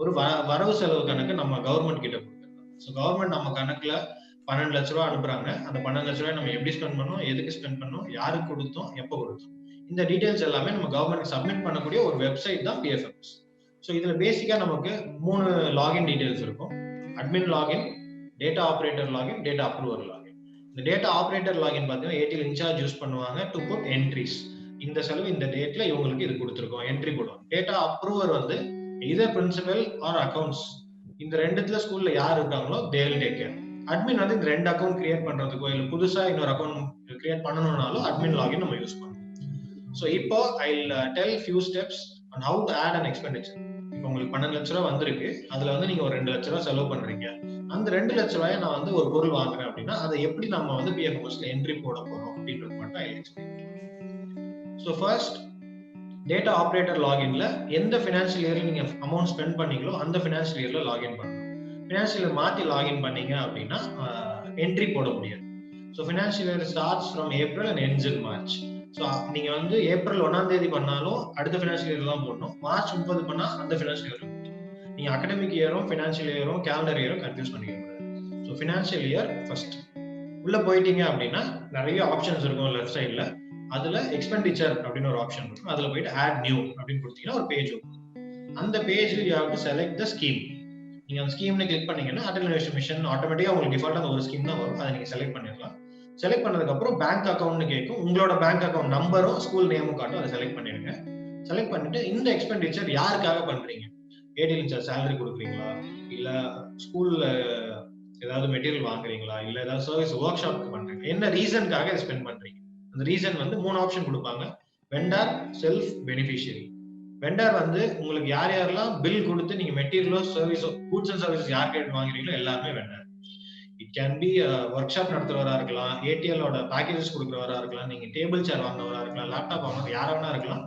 ஒரு வரவு செலவு கணக்கு நம்ம கவர்மெண்ட் கிட்ட கொடுத்துருக்கோம். ஸோ கவர்மெண்ட் நம்ம கணக்குல 12 லட்ச ரூபா அனுப்புறாங்க. அந்த 12 லட்ச ரூபாய் நம்ம எப்படி ஸ்பெண்ட் பண்ணோம், எதுக்கு ஸ்பெண்ட் பண்ணோம், யாருக்கு கொடுத்தோம், எப்போ கொடுத்தோம், இந்த டீடைல்ஸ் எல்லாமே நம்ம கவர்மெண்ட் சப்மிட் பண்ணக்கூடிய ஒரு வெப்சைட் தான் PFMS. ஸோ இதுல பேசிக்கா நமக்கு 3 லாகின் டீடைல்ஸ் இருக்கும். Admin login, data operator login, data approver login. இந்த டேட்டா ஆபரேட்டர் லாகின் பார்த்தீங்கன்னா ஏடிஎல் இன்சார்ஜ் யூஸ் பண்ணுவாங்க டு புட் என்ட்ரிஸ். இந்த செலவு இந்த டேட்ல இவங்களுக்கு இது கொடுத்துருக்கோம், என்ட்ரி போடுவாங்க. டேட்டா அப்ரூவர் வந்து இதர் பிரின்சிபல் ஆர் அக்கௌண்ட்ஸ், இந்த ரெண்டுத்துல ஸ்கூல்ல யார் இருக்காங்களோ they will take care. Admin வந்து இந்த 2 அக்கௌண்ட் கிரியேட் பண்றதுக்கோ இல்ல புதுசா இன்னொரு அக்கௌண்ட் கிரியேட் பண்ணணும்னாலும் அட்மின் லாகின் நம்ம யூஸ் பண்ணுவோம். So இப்போ I'll tell few steps on how to add an expenditure. இப்போ உங்களுக்கு 12 லட்ச ரூபாய் வந்திருக்கு, அதுல வந்து நீங்க ஒரு 2 லட்ச ரூபாய் செலவு பண்றீங்க. அந்த 2 லட்ச ரூபாயை நான் வந்து ஒரு பொருள் வாங்குறேன் அப்படின்னா அதை எப்படி நம்ம வந்து PFMSல என்ட்ரி போட போறோம் அப்படின்றது மட்டும் I'll explain. So first, data operator லாகின்ல எந்த ஃபினான்ஷியல் இயர்ல நீங்க அமௌண்ட் ஸ்பெண்ட் பண்ணீங்களோ அந்த ஃபினான்ஷியல் இயர்ல லாகின் பண்ணணும். ஃபினான்ஷியல் இயர் மாத்தி லாகின் பண்ணீங்க அப்படின்னா என்ட்ரி போட முடியாது. So financial year starts from April and ends in March. So நீங்க வந்து ஏப்ரல் 1ஆம் தேதி பண்ணாலும் அடுத்த ஃபினான்ஷியல் இயர் தான் போடணும். மார்ச் 30 பண்ணா அந்த ஃபினான்ஷியல் இயர். நீங்க அகடமிக் இயரும் ஃபினான்ஷியல் இயரும் கேலண்டர் இயரும் கன்ஃபியூஸ் பண்ணிக்க கூடாது. ஸோ ஃபினான்ஷியல் இயர் ஃபர்ஸ்ட் உள்ள போயிட்டீங்க அப்படின்னா நிறைய ஆப்ஷன்ஸ் இருக்கும் லெஃப்ட் சைட்ல. அதுல எக்ஸ்பெண்டிச்சர் அப்படின்னு ஒரு ஆப்ஷன் இருக்கும். அதுல போயிட்டு ஆட் நியூ அப்படின்னு கொடுத்தீங்கன்னா ஒரு பேஜ் இருக்கும். அந்த பேஜ்ல you have to select the scheme. நீங்க அந்த ஸ்கீம்ல கிளிக் பண்ணீங்கன்னா அடல் இன்வெஸ்ட்மெண்ட் மிஷன் ஆட்டோமேட்டிக்கா உங்களுக்கு டிஃபால்ட்டா அந்த ஒரு ஸ்கீம் தான் வரும். அதை நீங்க செலக்ட் பண்ணிடலாம். செலக்ட் பண்ணதுக்கு அப்புறம் பேங்க் அக்கௌண்ட்னு கேட்கும். உங்களோட பேங்க் அக்கௌண்ட் நம்பரும் ஸ்கூல் நேமும் காட்டும். அதை செலக்ட் பண்ணிடுங்க. செலக்ட் பண்ணிட்டு இந்த எக்ஸ்பெண்டிச்சர் யாருக்காக பண்றீங்க, ஏடிஎல் இன்சார்ஜ் சேலரி கொடுக்குறீங்களா, இல்ல ஸ்கூல்ல ஏதாவது மெட்டீரியல் வாங்குறீங்களா, இல்ல ஏதாவது சர்வீஸ் ஒர்க் ஷாப்க்கு பண்றீங்க, என்ன ரீசனுக்காக ஸ்பெண்ட் பண்றீங்க. அந்த ரீசன் வந்து 3 ஆப்ஷன் கொடுப்பாங்க. Vendor, self, beneficiary. வெண்டார் வந்து உங்களுக்கு யார் யாரெல்லாம் பில் கொடுத்து நீங்க மெட்டீரியலோ சர்வீஸோ கூட்ஸ் அண்ட் சர்வீஸ் யார் கேட்டு வாங்குறீங்களோ எல்லாருமே vendor. It can be workshop நடத்துறவரா இருக்கலாம், ஏடிஎல்லோட பேக்கேஜஸ் கொடுக்குறவரா இருக்கலாம், நீங்க டேபிள் சேர் வாங்குறவரா இருக்கலாம், லேப்டாப் வாங்குறவங்க யாரா வேணா இருக்கலாம்.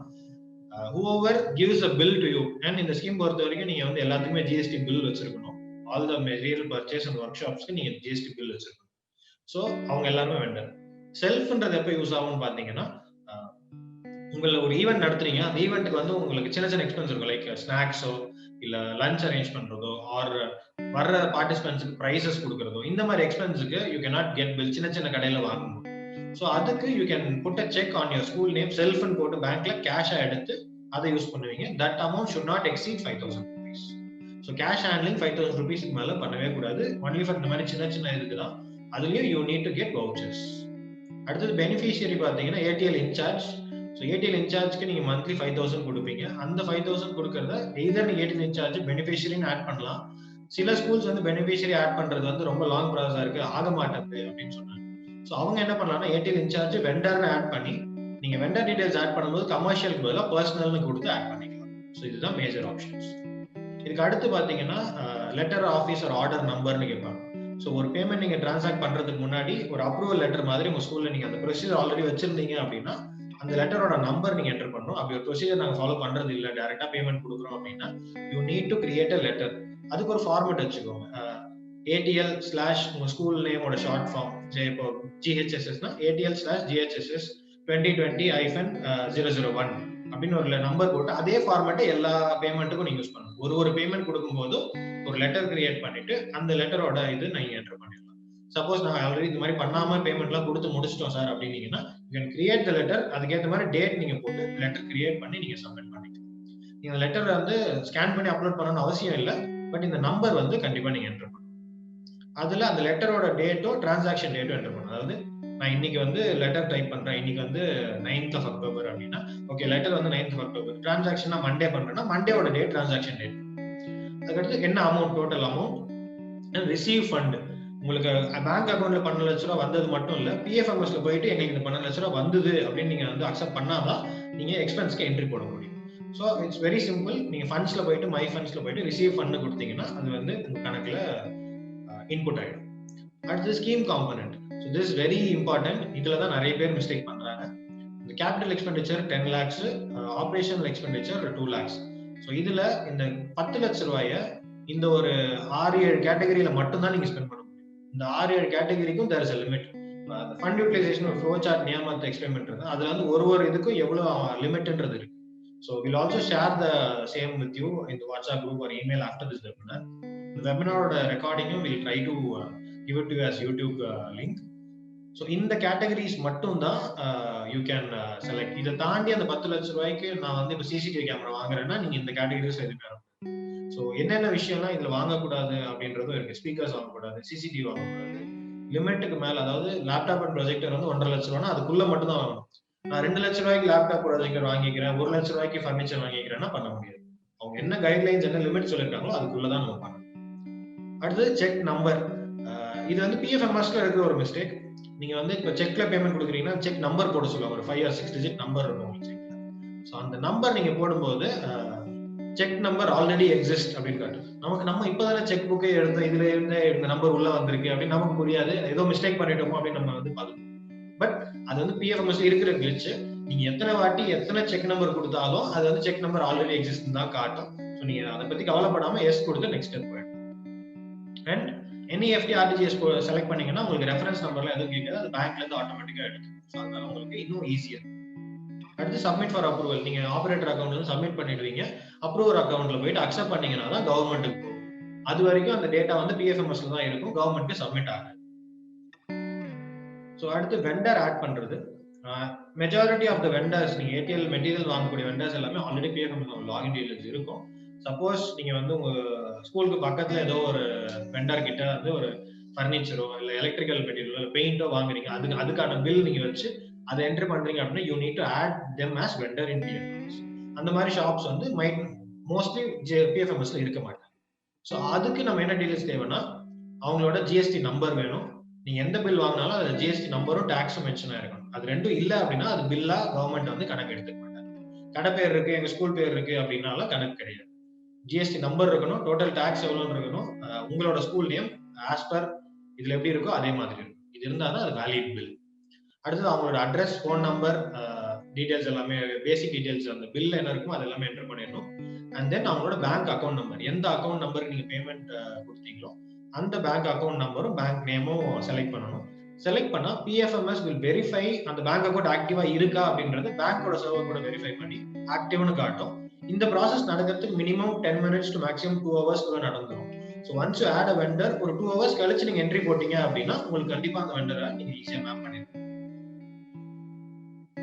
whoever gives a bill to you. and இந்த ஸ்கீம் பொறுத்த வரைக்கும் நீங்க வந்து எல்லாத்துக்குமே ஜிஎஸ்டி பில் வச்சிருக்கணும். All the material purchase and ஒர்க் ஷாப்ஸ்க்கு நீங்க ஜிஎஸ்டி பில் வச்சிருக்கணும். ஸோ அவங்க எல்லாருமே வெண்டர். செல்ஃப்ன்றது எப்போ யூஸ் ஆகும்னு பாத்தீங்கன்னா, உங்களை ஒரு ஈவெண்ட் நடத்துறீங்க, அந்த ஈவெண்ட்டுக்கு வந்து உங்களுக்கு சின்ன சின்ன எக்ஸ்பென்ஸ் இருக்கும். லைக் ஸ்நாக்ஸோ இல்ல லஞ்ச் அரேஞ்ச் பண்றதோ ஆர் வர்ற பார்ட்டிசிபென்ட்ஸ்க்கு பிரைசஸ் கொடுக்கறதோ, இந்த மாதிரி எக்ஸ்பென்ஸுக்கு you can not get bill சின்ன சின்ன கடையில வாங்கணும். ஸோ அதுக்கு you can put a check on your school name, செல்ஃப்னு போட்டு பேங்க்ல கேஷா எடுத்து அதை யூஸ் பண்ணுவீங்க. That amount should not exceed 5,000 rupees. So cash handling 5,000 rupees மேல பண்ணவே கூடாது. ஒன்லி ஃபார் இந்த மாதிரி சின்ன சின்ன இதுக்கு தான். அதுலயும் you need to get vouchers. அடுத்தது பெனிஃபிஷியரி பாத்தீங்கன்னா ஏடிஎல் இன்சார்ஜ். ஸோ ஏடிஎல் இன்சார்ஜ்க்கு நீங்க மந்த்லி 5,000 கொடுப்பீங்க. அந்த 5,000 கொடுக்கறத எய்தர் நீங்க ஏடிஎல் இன்சார்ஜ் பெனிஃபிஷியரின்னு ஆட் பண்ணலாம். சில ஸ்கூல்ஸ் வந்து பெனிஃபிஷியரி ஆட் பண்றது வந்து ரொம்ப லாங் ப்ராசஸா இருக்கு, ஆக மாட்டேங்குது அப்படின்னு சொன்னாங்க. ஸோ அவங்க என்ன பண்ணலாம்னா ஏடிஎல் இன்சார்ஜ் வெண்டர்னு ஆட் பண்ணி நீங்க வெண்டர் டீடைல்ஸ் ஆட் பண்ணும்போது கமர்ஷியலுக்கு பதிலாக பர்சனல்னு கொடுத்து ஆட் பண்ணிக்கலாம். ஸோ இதுதான் மேஜர் ஆப்ஷன்ஸ். இதுக்கு அடுத்து பாத்தீங்கன்னா லெட்டர் ஆஃபீஸ் ஒரு ஆர்டர் நம்பர்னு கேட்பாங்க. ஸோ ஒரு பேமெண்ட் நீங்க டிரான்சாக்ட் பண்றதுக்கு முன்னாடி ஒரு அப்ரூவல் லெட்டர் மாதிரி உங்க ஸ்கூல்ல நீங்க அந்த ப்ரொசீஜர் ஆல்ரெடி வச்சிருந்தீங்க அப்படின்னா அந்த லெட்டரோட நம்பர் நீங்க என்டர் பண்ணணும். அப்படி ஒரு ப்ரொசீஜர் நாங்க ஃபாலோ பண்றது இல்ல, டைரக்டா பேமெண்ட் கொடுக்குறோம் அப்படின்னா you need to create a letter. அதுக்கு ஒரு ஃபார்மேட் வச்சுக்கோங்க. ATL/ உங்க ஸ்கூல் நேமோட ஷார்ட் ஃபார்ம். இப்போ GHSSனா ATL/GHSS 2020-001 அப்படின்னு ஒரு நம்பர் போட்டு அதே ஃபார்மேட்டை எல்லா பேமெண்ட்டுக்கும் நீங்க யூஸ் பண்ணணும். ஒரு பேமெண்ட் கொடுக்கும்போது ஒரு லெட்டர் கிரியேட் பண்ணிட்டு அந்த லெட்டரோட இது நீங்க என்டர் பண்ணிடலாம். சப்போஸ் நான் ஆல்ரெடி இந்த மாதிரி பண்ணாம பேமெண்ட்லாம் கொடுத்து முடிச்சிட்டோம் சார் அப்படின்னீங்கன்னா you can create the letter. அதுக்கேற்ற மாதிரி டேட் நீங்க போட்டு லெட்டர் கிரியேட் பண்ணி நீங்க சப்மிட் பண்ணிக்கலாம். நீங்க லெட்டர் வந்து ஸ்கேன் பண்ணி அப்லோட் பண்ணணும்னு அவசியம் இல்லை. பட் இந்த நம்பர் வந்து கண்டிப்பா நீங்க என்டர் பண்ணணும். அதுல அந்த லெட்டரோட டேட்டோ டிரான்சாக்ஷன் டேட்டோ என்டர் பண்ணணும். அதாவது நான் இன்னைக்கு வந்து லெட்டர் டைப் பண்றேன், இன்னைக்கு வந்து 9th of October அப்படின்னா ஓகே லெட்டர் வந்து 9th of October, transaction Monday பண்றேன்னா மண்டேவோட டேட் டிரான்சாக்ஷன் டேட். அதுக்கடுத்து என்ன amount, total amount, receive fund. உங்களுக்கு பேங்க் அக்கௌண்ட்ல 12 லட்ச ரூபா வந்தது மட்டும் இல்ல, பிஎஃப்எம்எஸ்ல போயிட்டு எங்களுக்கு இந்த 12 லட்ச ரூபா வந்தது அப்படின்னு நீங்க வந்து அக்செப்ட் பண்ணாதான் நீங்க எக்ஸ்பென்ஸ்க்கு என்ட்ரி போட முடியும். So it's very simple. நீங்க ஃபண்ட்ஸ்ல போயிட்டு மை ஃபண்ட்ஸ்ல போயிட்டு ரிசீவ் ஃபண்ட் கொடுத்தீங்கன்னா அது வந்து உங்க கணக்குல இன்புட் ஆயிடும். அடுத்து scheme component. So this very important. இதுல தான் நிறைய பேர் மிஸ்டேக் பண்றாங்க. இந்த capital expenditure 10 lakhs, operational expenditure 2 lakhs. So இதுல இந்த 10 லட்ச ரூபாய இந்த ஒரு 6-7 கேட்டகரியில மட்டும் தான் நீங்க ஸ்பெண்ட் பண்ண முடியும். இந்த 6-7 கேட்டகரிக்கும் there is a limit. Fund utilization ஒரு ஃப்ளோ சார்ட் நியமத்தை எக்ஸ்பிளைன் பண்றது, அதுல வந்து ஒரு இதுக்கும் எவ்வளவு லிமிட்ன்றது இருக்கு. So we'll also share the same with you in the WhatsApp group or email after this webinar. The webinar recording we'll try to give it to you as YouTube link. So in the categories மட்டும் தான் you can select. இத தாண்டி அந்த 10 லட்ச ரூபாய்க்கு நான் வந்து இப்ப சிசிடிவி கேமரா வாங்குறேன்னா நீங்க இந்த கேட்டகரிஸ்ல எதுவுமே வரும். ஸோ என்னென்ன விஷயம்லாம் இதுல வாங்கக்கூடாது அப்படின்றதும் இருக்கு. ஸ்பீக்கர்ஸ் வாங்கக்கூடாது, சிசிடிவி வாங்கக்கூடாது, லிமிட்டுக்கு மேல, அதாவது லேப்டாப் அண்ட் ப்ரொஜெக்டர் வந்து 1.5 லட்ச ரூபானா அதுக்குள்ள மட்டும் தான் வாங்கணும். நான் 2 லட்ச ரூபாய்க்கு லேப்டாப் ப்ரொஜெக்டர் வாங்கிக்கிறேன், 1 லட்ச ரூபாய்க்கு ஃபர்னிச்சர் வாங்கிக்கிறேன்னா பண்ண முடியாது. அவங்க என்ன கைட்லைன்ஸ், என்ன லிமிட் சொல்லிருக்காங்களோ அதுக்குள்ளதான் நம்ம பண்ணணும். அடுத்து செக் நம்பர். இது வந்து பிஎஃப்எம்எஸ்ல இருக்கிற ஒரு மிஸ்டேக். நீங்க வந்து இப்ப செக்ல பேமெண்ட் கொடுக்குறீங்கன்னா செக் நம்பர் போட சொல்லுவாங்க. ஒரு 5 or 6 டிஜிட் நம்பர் இருக்கும் செக்ல. ஸோ அந்த நம்பர் நீங்க போடும்போது செக் நம்பர் ஆல்ரெடி எக்ஸிஸ்ட் அப்படின்னு காட்டும். நம்ம இப்பதானே செக் புக்கே எடுத்தோம், இதுல இருந்து இந்த நம்பர் உள்ள வந்திருக்கு அப்படின்னு நமக்கு புரியாது. ஏதோ மிஸ்டேக் பண்ணிட்டோமோ அப்படின்னு நம்ம வந்து பார்க்கணும். பட் அது வந்து பிஎஃப்எம்எஸ்ல இருக்கிற கிளிட்ச். நீங்க எத்தனை வாட்டி எத்தனை செக் நம்பர் கொடுத்தாலும் அது வந்து செக் நம்பர் ஆல்ரெடி எக்ஸிஸ்ட் தான் காட்டும். ஸோ நீங்க அதை பத்தி கவலைப்படாம எஸ் கொடுத்து நெக்ஸ்ட் ஸ்டெப் போயிடும். அண்ட் NEFT RTGS செலக்ட் பண்ணீங்கன்னா உங்களுக்கு ரெஃபரன்ஸ் நம்பர்ல எதுவும் கேட்காது, அது பேங்க்ல இருந்து ஆட்டோமேட்டிக்கா எடுக்கும். ஸோ அதனால உங்களுக்கு இன்னும் ஈஸியா. அடுத்து சப்மிட் ஃபார் அப்ரூவல். நீங்க ஆபரேட்டர் அக்கௌண்ட்ல சப்மிட் பண்ணிடுவீங்க, அப்ரூவர் அக்கௌண்ட்ல போயிட்டு அக்செப்ட் பண்ணீங்கன்னா தான் கவர்மெண்ட்டுக்கு போகும். அது வரைக்கும் அந்த டேட்டா வந்து பிஎஃப்எம்எஸ்ல தான் இருக்கும், கவர்மெண்ட்க்கு சப்மிட் ஆகாது. ஸோ அடுத்து வெண்டர் ஆட் பண்றது. மெஜாரிட்டி ஆஃப் த வெண்டர்ஸ், நீங்க ஏடிஎல் மெட்டீரியல் வாங்கக்கூடிய வெண்டர்ஸ் எல்லாமே ஆல்ரெடி பிஎஃப்எம்எஸ் லாகின் டீடைல்ஸ் இருக்கும். சப்போஸ் நீங்க வந்து உங்க ஸ்கூலுக்கு பக்கத்துல ஏதோ ஒரு வெண்டர் கிட்ட வந்து ஒரு ஃபர்னிச்சரோ இல்ல எலக்ட்ரிக்கல் மெட்டீரியலோ இல்ல பெயிண்டோ வாங்குறீங்க, அதுக்கான பில் நீங்க வச்சு அதை என்ட்ரி பண்றீங்க அப்படின்னா you need to add them as vendor in PFMS. அந்த மாதிரி ஷாப்ஸ் வந்து மோஸ்ட்லி பிஎஃப்எம்எஸ்ல இருக்க மாட்டாங்க. ஸோ அதுக்கு நம்ம என்ன டீடைல்ஸ் தேவைன்னா அவங்களோட ஜிஎஸ்டி நம்பர் வேணும். நீங்க எந்த பில் வாங்கினாலும் அதுல ஜிஎஸ்டி நம்பரும் டாக்ஸும் மென்ஷன் ஆயிருக்கணும். அது ரெண்டும் இல்ல அப்படின்னா அது பில்லா கவர்மெண்ட் வந்து கணக்கு எடுத்துக்க மாட்டாங்க. கடை பேர் இருக்கு, எங்க ஸ்கூல் பேர் இருக்கு அப்படின்னால கணக்கு கிடையாது. ஜிஎஸ்டி நம்பர் இருக்கணும், டோட்டல் டாக்ஸ் எவ்வளோன்னு இருக்கணும், உங்களோட ஸ்கூல் நேம் ஆஸ் பர் இதுல எப்படி இருக்கோ அதே மாதிரி இருக்கும். இது இருந்தாதான் அது வேலிட் பில். அடுத்தது அவங்களோட அட்ரஸ், ஃபோன் நம்பர், டீடைல்ஸ் எல்லாமே பேசிக் டீடைல்ஸ் அந்த பில் என்ன இருக்கும் அது எல்லாமே என்டர் பண்ணிடணும். அண்ட் தென் அவங்களோட பேங்க் அக்கௌண்ட் நம்பர், எந்த அக்கௌண்ட் நம்பருக்கு நீங்க பேமெண்ட் கொடுத்தீங்களோ அந்த பேங்க் அக்கௌண்ட் நம்பரும் பேங்க் நேமும் செலக்ட் பண்ணணும். செலக்ட் பண்ணா பிஎஃப்எம்எஸ் வில் வெரிஃபை அந்த பேங்க் அக்கௌண்ட் ஆக்டிவா இருக்கா அப்படின்றது பேங்கோட சர்வர் கூட வெரிஃபை பண்ணி ஆக்டிவ்னு காட்டும். இந்த ப்ராசஸ் நடக்கிறதுக்கு minimum 10 minutes to maximum 2 hours நடந்துரும். So once you add a vendor, ஒரு 2 hours கழிச்சு நீங்க என்ட்ரி போட்டீங்க அப்படின்னா உங்களுக்கு கண்டிப்பா அந்த வெண்டரை நீங்க ஈஸியா மேப் பண்ணிருக்கீங்க.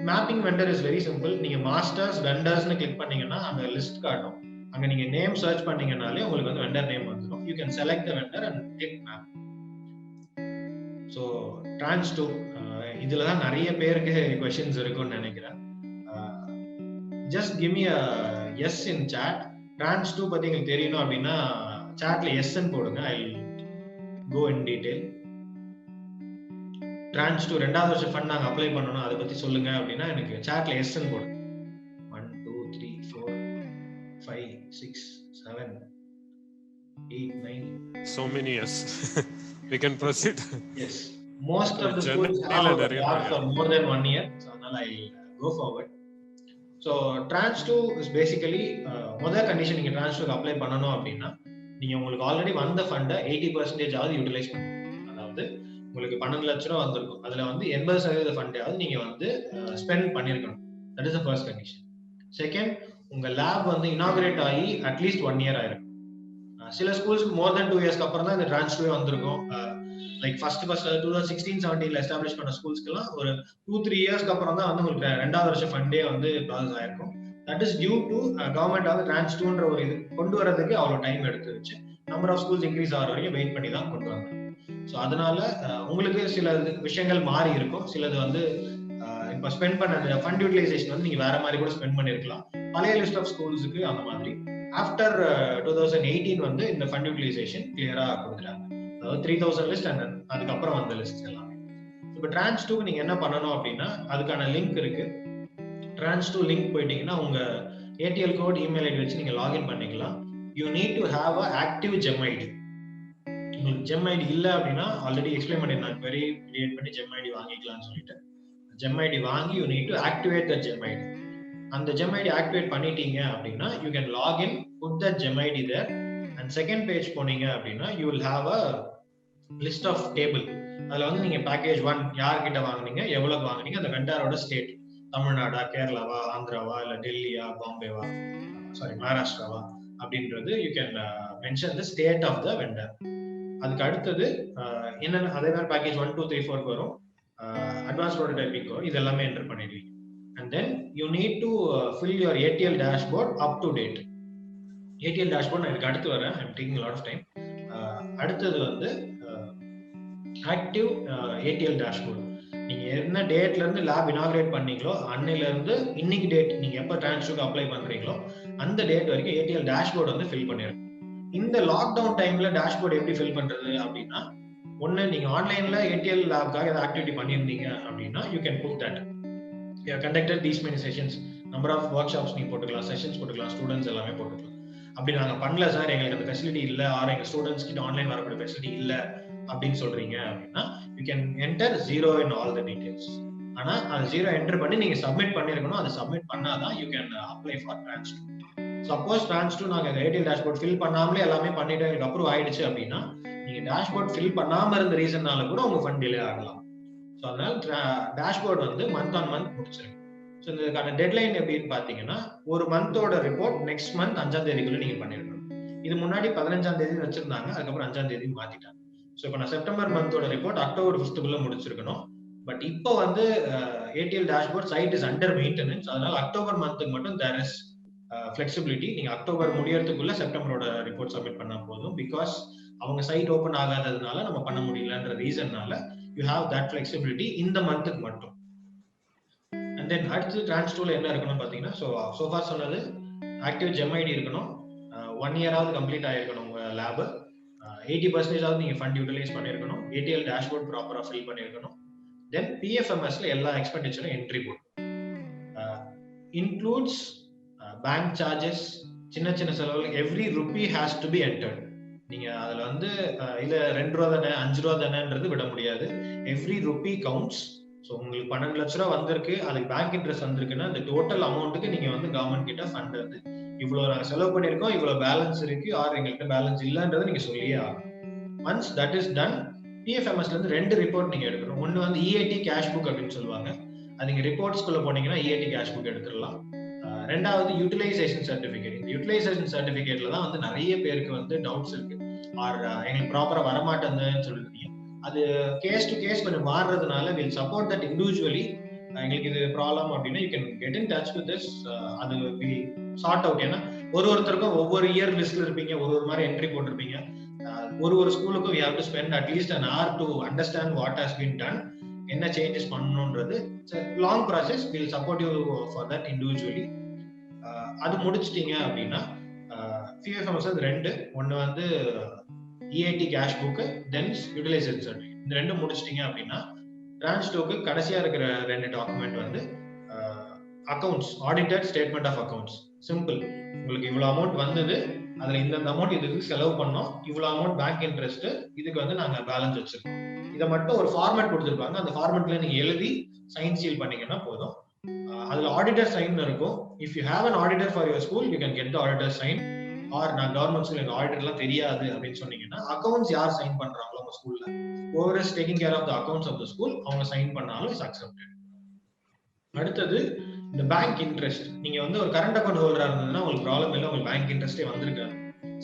Mapping vendor is very simple. நீங்க மாஸ்டர்ஸ் வெண்டர்ஸ்னு கிளிக் பண்ணீங்கன்னா அங்க லிஸ்ட் காட்டும். அங்க நீங்க நேம் சர்ச் பண்ணீங்கனாலே உங்களுக்கு வந்து வெண்டர் நேம் வந்துடும். You can select the vendor and click map. So tranche 2 இதுல தான் நிறைய பேருக்கு क्वेश्चंस இருக்கும்னு நினைக்கிறேன். Just give me a yes in chat. Tranche 2 பத்தி உங்களுக்கு தெரியணும் அப்படின்னா சாட்ல yes ன்னு போடுங்க. I go in detail. Tranche 2 ரெண்டாவது வருஷம் ஃபண்ட் நாங்க அப்ளை பண்ணனும், அதை பத்தி சொல்லுங்க அப்படின்னா எனக்கு சாட்ல yes ன்னு போடுங்க. 1 2 3 4 5 6 7 8 9 so many yes. We can proceed. Yes, most of the schools have for more than 1 year, so now I go forward. So trans 2 is basically முதல் கண்டிஷன். நீங்க trans 2 அப்ளை பண்ணனும் அப்படின்னா நீங்க உங்களுக்கு ஆல்ரெடி வந்த ஃபண்ட 80% ஆவது யூட்டிலைஸ் பண்ணணும். அதாவது உங்களுக்கு 12 லட்சம் ரூபாய் வந்திருக்கும், அதுல வந்து 80% ஃபண்டாவது நீங்க வந்து ஸ்பெண்ட் பண்ணிருக்கணும். That is the first condition. Second, உங்க லேப் வந்து இனாகுரேட் ஆகி அட்லீஸ்ட் 1 year ஆயிருக்கும். சில ஸ்கூல்ஸ்க்கு மோர் தென் 2 years அப்புறம் தான் இந்த trans 2 வந்திருக்கும். லைக் ஃபர்ஸ்ட் 2016-17 எஸ்டாப்லிஷ் பண்ண ஸ்கூல்ஸ்க்குலாம் ஒரு 2-3 years அப்புறம் தான் வந்து உங்களுக்கு ரெண்டாவது வருஷம் ஃபண்டே வந்து ப்ராசஸ் ஆயிருக்கும். That is due to government வந்து trans 2ன்ற ஒரு இது கொண்டு வரதுக்கு அவ்வளவு டைம் எடுத்துருச்சு. நம்பர் ஆஃப் ஸ்கூல்ஸ் இன்க்ரீஸ் ஆகிற வரைக்கும் வெயிட் பண்ணி தான் கொண்டு வந்தாங்க. ஸோ அதனால உங்களுக்கு சில விஷயங்கள் மாறி இருக்கும். சிலது வந்து இப்போ ஸ்பெண்ட் பண்ண ஃபண்ட் யூட்டிலைசேஷன் வந்து நீங்க வேற மாதிரி கூட ஸ்பெண்ட் பண்ணிருக்கலாம். பழைய லிஸ்ட் ஆஃப் ஸ்கூல்ஸுக்கு அந்த மாதிரி. ஆஃப்டர் 2018 வந்து இந்த ஃபண்ட் யூட்டிலைசேஷன் கிளியரா கொடுத்துட்டாங்க. அதாவது 3000 லிஸ்ட் அண்ட் அதுக்கப்புறம் வந்த லிஸ்ட் எல்லாமே. இப்போ Trans 2 நீங்க என்ன பண்ணணும் அப்படின்னா அதுக்கான லிங்க் இருக்கு. Trans 2 லிங்க் போயிட்டீங்கன்னா உங்க ATL கோட் இமெயில் ஐடி வச்சு நீங்க லாகின் பண்ணிக்கலாம். You need to have a active GeM ID. உங்களுக்கு ஜெம் ஐடி இல்லை அப்படின்னா ஆல்ரெடி எக்ஸ்பிளைன் பண்ணிருந்தாங்க, query கிரியேட் பண்ணி ஜெம் ஐடி வாங்கிக்கலாம்னு சொல்லிட்டு. ஜெம் ஐடி வாங்கி you need to activate the GeM ID. அந்த ஜெம் ஐடி ஆக்டிவேட் பண்ணிட்டீங்க அப்படின்னா you can login, put the GeM ID there and second page போனீங்க அப்படின்னா you will have a list of table. அதுல வந்து நீங்க பேக்கேஜ் 1 யார்கிட்ட வாங்குனீங்க, எவ்வளவு வாங்குனீங்க, அந்த வெண்டாரோட ஸ்டேட், தமிழ்நாடா, கேரளாவா, ஆந்திராவா, இல்ல டெல்லியா, பாம்பேவா, மகாராஷ்டிராவா அப்படின்றது you can mention the state of the vendor. அதுக்கு அடுத்தது என்னென்ன அதே மாதிரி பேக்கேஜ் 1 2 3 4 வரும். அட்வான்ஸ் ப்ரோட்டோடைப்பிங் இது எல்லாமே என்டர் பண்ணிடுவீங்க. And then you need to fill your ATL dashboard up to date. ATL dashboard நான் இதுக்கு அடுத்து வரேன். I'm taking lot of time. அடுத்தது வந்து ஆக்டிவ் ATL டேஷ்போர்ட். நீங்க என்ன டேட்ல இருந்து லேப் இனாகிரேட் பண்ணீங்களோ அன்னையில இருந்து இன்னைக்கு டேட் நீங்க எப்ப Trans 2க்கு அப்ளை பண்றீங்களோ அந்த டேட் வரைக்கும் ATL டேஷ்போர்ட் வந்து ஃபில் பண்ணிருங்க. இந்த லாக்டவுன் டைம்ல டேஷ்போர்ட் எப்படி ஃபில் பண்றது அப்படின்னா, ஒண்ணு நீங்க ஆன்லைன்ல ATL லேப்காக ஏதாவது ஆக்டிவிட்டி பண்ணியிருந்தீங்க அப்படின்னா you can put that. Conducted these many sessions, number of workshops நீங்க போட்டுக்கலாம், செஷன்ஸ் போட்டுக்கலாம், ஸ்டூடெண்ட்ஸ் எல்லாமே போட்டுக்கலாம். அப்படி நாங்க பண்ணல சார், எங்களுக்கு அந்த ஃபெசிலிட்டி இல்ல, ஆர் எங்க ஸ்டூடெண்ட்ஸ் கிட்ட ஆன்லைன் வரக்கூடிய ஃபெசிலிட்டி இல்ல அப்படின்னு சொல்றீங்க அப்படின்னா you can enter 0 in all the details. ஆனா அது 0 என்டர் பண்ணி நீங்க சப்மிட் பண்ணிருக்கணும். அதை சப்மிட் பண்ணாதான் you can apply for Trans 2. Suppose Trans 2 நாங்க ATL டேஷ்போர்ட் ஃபில் பண்ணாமலே எல்லாமே பண்ணிட்டு எனக்கு அப்ரூவ் ஆயிடுச்சு அப்படின்னா நீங்க டேஷ்போர்ட் ஃபில் பண்ணாம இருந்த ரீசன்னால கூட உங்க ஃபண்ட் டிலே ஆகலாம். ஸோ அதனால டேஷ்போர்ட் வந்து மந்த் ஆன் மந்த் முடிச்சிருங்க. ஸோ இதுக்கான டெட்லைன் எப்படின்னு பாத்தீங்கன்னா ஒரு மந்தோட ரிப்போர்ட் நெக்ஸ்ட் மந்த் 5ஆம் தேதிக்குள்ள நீங்க பண்ணிருக்கணும். இது முன்னாடி 15ஆம் தேதி வச்சிருந்தாங்க, அதுக்கப்புறம் 5ஆம் தேதி மாத்திட்டாங்க. ஸோ இப்போ நான் செப்டம்பர் மந்தோட ரிப்போர்ட் அக்டோபர் 5க்குள்ள முடிச்சிருக்கணும். பட் இப்போ வந்து ATL dashboard site is under maintenance. அதனால அக்டோபர் மந்த்துக்கு மட்டும் தேர் இஸ் ஃபிளெக்சிபிலிட்டி. நீங்க அக்டோபர் முடியறதுக்குள்ள செப்டம்பரோட ரிப்போர்ட் சப்மிட் பண்ணா போதும். பிகாஸ் அவங்க சைட் ஓபன் ஆகாததுனால நம்ம பண்ண முடியலன்ற ரீசன்னால யூ ஹேவ் தட் ஃபிளெக்சிபிலிட்டி இந்த மந்த்துக்கு மட்டும். அண்ட் தென் அடுத்து Trans 2ல என்ன இருக்கணும் பாத்தீங்கன்னா, சோஃபா சொன்னது ஆக்டிவ் ஜெம் ஐடி இருக்கணும், 1 இயராவது கம்ப்ளீட் ஆயிருக்கணும் உங்க லேப், 80% நீங்க ஃபண்ட் யூட்டிலைஸ் பண்ணிருக்கணும், ATL டேஷ்போர்ட் ப்ராப்பரா ஃபில் பண்ணிருக்கணும். தென் PFMSல எல்லா எக்ஸ்பெண்டிச்சரும் என்ட்ரி போடணும். இன்க்ளூட்ஸ் பேங்க் சார்ஜஸ், சின்ன சின்ன செலவுகள், every rupee has to be entered. நீங்க அதுல வந்து இல்ல 2 ரூபா தானே 5 ரூபா தானேன்றது விட முடியாது. Every rupee counts. ஸோ உங்களுக்கு 12 லட்ச ரூபா வந்திருக்கு, அதுக்கு பேங்க் இன்ட்ரெஸ்ட் வந்திருக்குன்னா அந்த டோட்டல் அமௌண்ட்டுக்கு நீங்க வந்து கவர்மெண்ட் கிட்ட ஃபண்ட் வந்து இவ்வளவு நாங்க செலவு பண்ணிருக்கோம், இவ்வளவு பேலன்ஸ் இருக்கு, ஆர் எங்கள்கிட்ட பேலன்ஸ் இல்லன்றதை நீங்க சொல்லியே ஆகும். ஒன்ஸ் தட் இஸ் டன், PFMSல இருந்து 2 ரிப்போர்ட் நீங்க எடுக்கணும். ஒன்னு வந்து EAT கேஷ் புக் அப்படின்னு சொல்லுவாங்க. அது நீங்க ரிப்போர்ட்ஸ்குள்ள போனீங்கன்னா EAT கேஷ் புக் எடுத்துடலாம். ரெண்டாவது யூட்டிலைசேஷன் சர்டிபிகேட். இந்த யூட்டிலைசேஷன் சர்டிபிகேட்ல தான் வந்து நிறைய பேருக்கு வந்து டவுட்ஸ் இருக்கு, ஆர் எங்களுக்கு ப்ராப்பரா வரமாட்டேங்குதுன்னு சொல்லிருக்கீங்க. அது கேஸ் டு கேஸ் கொஞ்சம் மாறுறதுனால வில் சப்போர்ட் தட் இண்டிவிஜுவலி. எங்களுக்கு இது ப்ராப்ளம் அப்படின்னா you can get in touch with this. அது வில் சார்ட் அவுட். ஏன்னா ஒருத்தருக்கும் ஒவ்வொரு இயர் லிஸ்ட்ல இருப்பீங்க, ஒரு மாதிரி என்ட்ரி போட்டிருப்பீங்க. ஒரு ஸ்கூலுக்கும் we have to spend at least an hour to understand what has been done, என்ன சேஞ்சஸ் பண்ணணும்ன்றது. Long process. Will support you for that individually. அது முடிச்சிட்டீங்க அப்படின்னா PFMS 2, ஒன்னு வந்து EAT cash book, then utilization certificate. இந்த 2 முடிச்சிட்டீங்க அப்படின்னா Trans 2க்கு கடைசியா இருக்கிற 2 டாக்குமெண்ட் வந்து accounts, audited statement of accounts. Simple. உங்களுக்கு இவ்வளவு அமௌண்ட் வந்தது, அதுல இந்த அமௌண்ட் இதுக்கு செலவு பண்ணோம், இவ்வளவு அமௌண்ட் பேங்க் இன்ட்ரெஸ்ட், இதுக்கு வந்து நாங்க பேலன்ஸ் வச்சிருக்கோம். இதை மட்டும் ஒரு ஃபார்மேட் கொடுத்துருப்பாங்க, அந்த ஃபார்மேட்ல நீங்க எழுதி சைன் சீல் பண்ணீங்கன்னா போதும். அதுல ஆடிட்டர் சைன் இருக்கும். If you have an auditor for your school you can get the auditor sign. Or நான் கவர்மெண்ட் ஸ்கூல் எனக்கு ஆடிட்டர் எல்லாம் தெரியாது அப்படின்னு சொன்னீங்கன்னா அக்கௌண்ட்ஸ் யார் சைன் பண்றாங்களோ உங்க ஸ்கூல்ல, over is taking care of the accounts of the school, அவங்க சைன் பண்ணாலும் இஸ் அக்செப்டட். அடுத்தது இந்த பேங்க் இன்ட்ரெஸ்ட். நீங்க வந்து ஒரு கரண்ட் அக்கௌண்ட் ஹோல்டரா இருந்ததுன்னா உங்களுக்கு ப்ராப்ளம் இல்லை, உங்களுக்கு பேங்க் இன்ட்ரெஸ்டே வந்திருக்காது.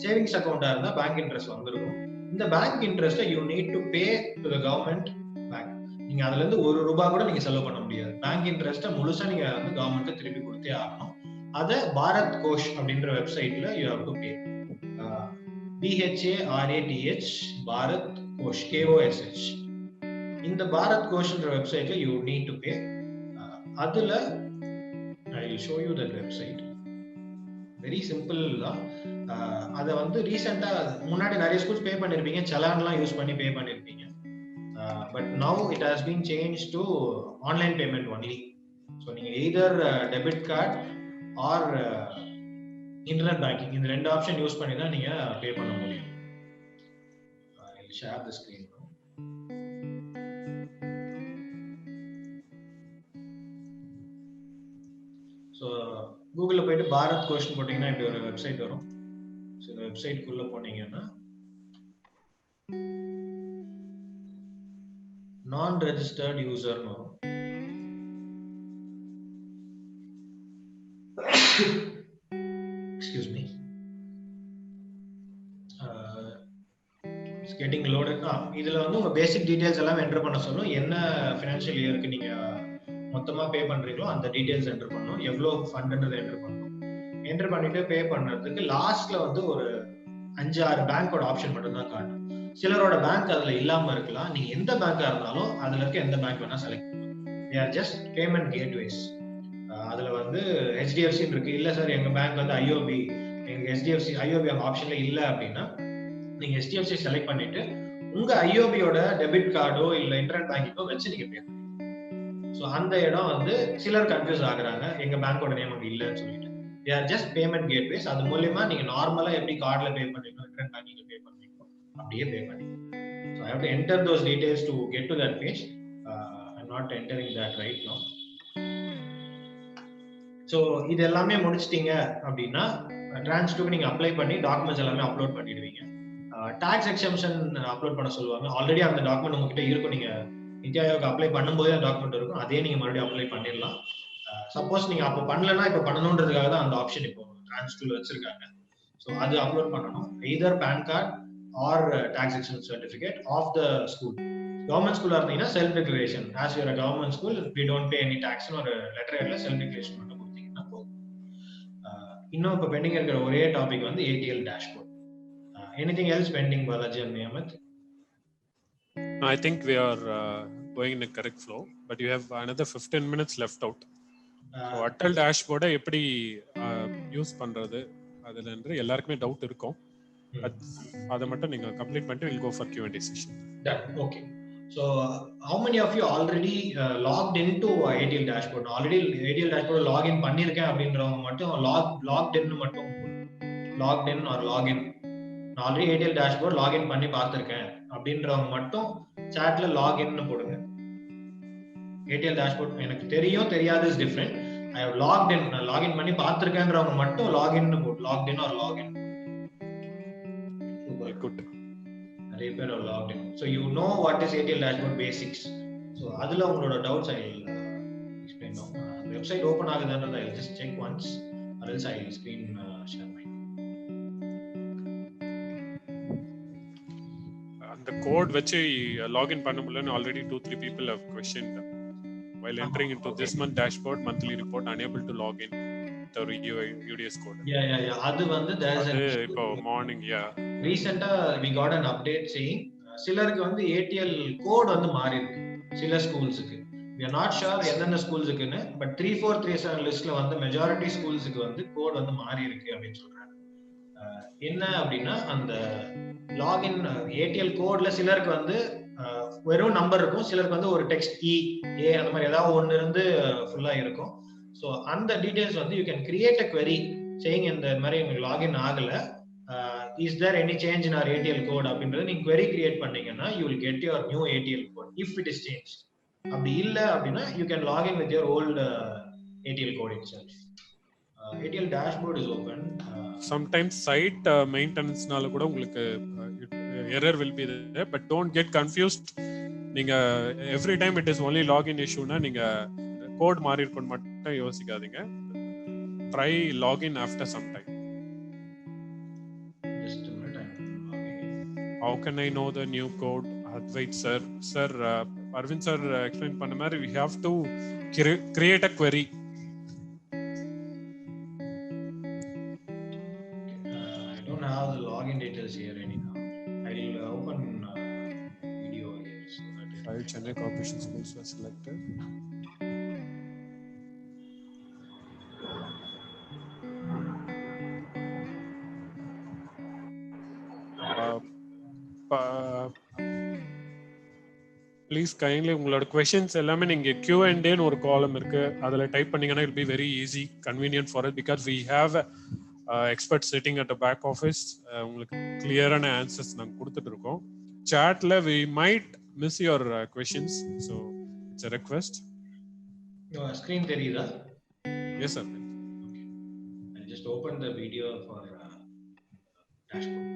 சேவிங்ஸ் அக்கௌண்டா இருந்தா பேங்க் இன்ட்ரெஸ்ட் வந்திருக்கும். இந்த பேங்க் இன்ட்ரெஸ்ட்டை you need to pay to the government bank. நீங்க அதுல இருந்து ₹1 கூட நீங்க செலவு பண்ண முடியாது. பேங்க் இன்ட்ரெஸ்ட்டை முழுசா நீங்க வந்து கவர்மெண்ட்க்கு திருப்பி கொடுத்தே ஆகணும். அதை பாரத் கோஷ் அப்படின்ற வெப்சைட்ல you have to pay. BHARATH Bharat Kosh, Kosh. In the Bharat Kosh website, you need to pay. Adula, I will show you that website. Very simple தான். அதை வந்து ரீசெண்டாக முன்னாடி நிறைய ஸ்கூல்ஸ் பே பண்ணியிருப்பீங்க, சலான்லாம் யூஸ் பண்ணி பே பண்ணியிருப்பீங்க. But now it has been change to online payment only. So நீங்கள் either debit card or internet banking, இந்த ரெண்டு ஆப்ஷன் யூஸ் பண்ணி தான் நீங்கள் பே பண்ண முடியும். Share the screen. ஸோ கூகுளில் போயிட்டு பாரத் கோஷன் போட்டிங்கன்னா இப்படி ஒரு வெப்சைட் வரும். ஸோ இந்த வெப்சைட்குள்ளே போனீங்கன்னா நான் ரெஜிஸ்டர்ட் யூசர்னு வரும். Excuse me, getting loaded. இதில் வந்து உங்கள் பேசிக் டீட்டெயில்ஸ் எல்லாம் என்டர் பண்ண சொல்லும். என்ன ஃபினான்ஷியல் இயருக்கு நீங்கள் மொத்தமாக பே பண்ணுறீங்களோ அந்த டீட்டெயில்ஸ் என்டர் பண்ணணும். எவ்வளோ ஃபண்டுன்றதை என்டர் பண்ணணும். என்டர் பண்ணிட்டு பே பண்ணுறதுக்கு லாஸ்ட்ல வந்து ஒரு 5-6 பேங்கோட ஆப்ஷன் மட்டும் தான் காட்டும். சிலரோட பேங்க் அதில் இல்லாமல் இருக்கலாம். நீங்கள் எந்த பேங்காக இருந்தாலும் அதில் இருக்க எந்த பேங்க் வேணால் செலக்ட் பண்ணலாம். they are just payment gateways. அதில் வந்து ஹெச்டிஎஃப்சின்னு இருக்கு. இல்லை சார் எங்கள் பேங்க் வந்து ஐஓபி, எங்கள் ஹெச்டிஎஃப்சி ஐஓபி அந்த ஆப்ஷனில் இல்லை அப்படின்னா நீங்கள் ஹெச்டிஎஃப்சி செலக்ட் பண்ணிட்டு உங்கள் ஐஓபியோட டெபிட் கார்டோ இல்லை இன்டர்நெட் பேங்கிங்கோ வச்சு நீங்கள் பே பண்ணலாம். ஸோ அந்த இடம் வந்து சிலர் கன்ஃபியூஸ் ஆகுறாங்க, எங்கள் பேங்கோட நேம் அங்கே இல்லைன்னு சொல்லிட்டு. they are just payment gateways. அது மூலமா நீங்கள் நார்மலாக எப்படி கார்டில் பே பண்ணிக்கணும், இன்டர்நெட் பேங்கிங்கில் பே பண்ணிக்கணும், அப்படியே பே பண்ணிக்கணும். So I have to enter those details to get to that page. I'm not entering that right now. So இது எல்லாமே முடிச்சிட்டீங்க அப்படின்னா டிரான்ஸ்டுக்கு நீங்கள் அப்ளை பண்ணி டாக்குமெண்ட்ஸ் எல்லாமே அப்லோட் பண்ணிடுவீங்க. டாக்ஸ் எக்ஸம்ஷன் அப்லோட் பண்ண சொல்லுவாங்க. ஆல்ரெடி அந்த டாக்குமெண்ட் உங்ககிட்ட இருக்கும். நீங்கள் நிதி ஆயோக் அப்ளை பண்ணும்போதே அந்த டாக்குமெண்ட் இருக்கும். அதே நீங்கள் மறுபடியும் அப்ளை பண்ணிடலாம். சப்போஸ் நீங்கள் அப்போ பண்ணலன்னா இப்போ பண்ணணுன்றதுக்காக தான் அந்த ஆப்ஷன் இப்போ டிரான்ஸ்டுல வச்சிருக்காங்க. ஸோ அது அப்லோட் பண்ணணும். Either PAN card or tax exemption certificate of the school. Government ஸ்கூலாக இருந்தீங்கன்னா self declaration, as your government school we don't pay any டாக்ஸ்னு ஒரு லெட்டர் ஹெட்ல செல்ஃப் டிக்ளரேஷன் மட்டும் கொடுத்தீங்கன்னா போதும். இன்னும் இப்போ பெண்டிங் இருக்கிற ஒரே டாபிக் வந்து ATL dashboard. Anything else pending, Balaji and Niyamat? No, I think we are going in a correct flow, but you have another 15 minutes left out. So Atal டேஷ்போர்டை எப்படி யூஸ் பண்றது அதுல இருந்து எல்லாருக்குமே டவுட் இருக்கும். அதை மட்டும் நீங்க கம்ப்ளீட் பண்ணிட்டு we'll go for Q&A session. Okay. So how many of you already logged into ATL dashboard? Already ATL dashboard login பண்ணிருக்கேன் அப்படின்றவங்க மட்டும் logged in மட்டும் logged in or login. நான் ஆல்ரெடி ATL dashboard login பண்ணி பார்த்திருக்கேன் அப்படின்றவங்க மட்டும் chatல login போடுங்க. ATL dashboard எனக்கு தெரியும் தெரியாது is different. I have logged in, நான் login பண்ணி பார்த்திருக்கேன்றவங்க மட்டும் login போடு, logged in or login. Good. நிறைய பேர் logged in. So you know what is ATL dashboard basics. So அதுல உங்களோட doubts I will explain now. The website open ஆகுதுன்றதை I will just check once or else I will screen share my. அந்த code வச்சு login பண்ண முடியலன்னு already 2-3 people have questioned while entering into this month dashboard monthly report unable to log in the UDS code. Yeah. அது வந்து there is இப்போ morning recent we got an update saying சிலருக்கு வந்து ATL code வந்து மாறி இருக்கு சில ஸ்கூல்ஸ்க்கு. we are not sure எந்தெந்த ஸ்கூல்ஸ்க்குன்னு, பட் 3437 லிஸ்ட்ல வந்து மெஜாரிட்டி ஸ்கூல்ஸ்க்கு வந்து கோட் வந்து மாறி இருக்கு அப்படின்னு சொல்றாங்க. என்ன அப்படின்னா அந்த லாகின் ATL கோட்ல சிலருக்கு வந்து வெறும் நம்பர் இருக்கும், சிலருக்கு வந்து ஒரு டெக்ஸ்ட் ஏ அந்த மாதிரி ஏதாவது ஒன்று இருந்து ஃபுல்லா இருக்கும். ஸோ அந்த டீடைல்ஸ் வந்து you can create a query saying இந்த மாதிரி உங்களுக்கு லாகின் ஆகல, is there any change in our ATL code அப்படின்றது நீங்க query கிரியேட் பண்ணீங்கன்னா you will get your new ATL code if it is change. அப்படி இல்லை அப்படின்னா you can login with your old ATL code itself. ATL dashboard is open. Sometimes site maintenance நால கூட உங்களுக்கு error will be there, but don't get confused. நீங்க every time it is only login issue னா நீங்க code மாறி இருக்குன்னு மட்டும் யோசிக்காதீங்க. Try login after some time. Just a minute, I'm logging in. How can I know the new code? Advait sir, Arvind sir explain பண்ண மாதிரி we have to create a query. I don't have the login details here anyhow. I'll open corporation schools were selected. Please kindly உங்களோட questions எல்லாமே நீங்கள் Q&Aன்னு ஒரு column இருக்குது, அதில் type பண்ணிங்கன்னா it be very easy, convenient for it, because we have expert sitting at the back office. உங்களுக்கு கிளியரான ஆன்சர்ஸ் நாங்கள் கொடுத்துட்டு இருக்கோம். சாட்டில் we might miss your questions, so it's a request. Screen தெரியுதா? Yes sir. I just opened the video for dashboard.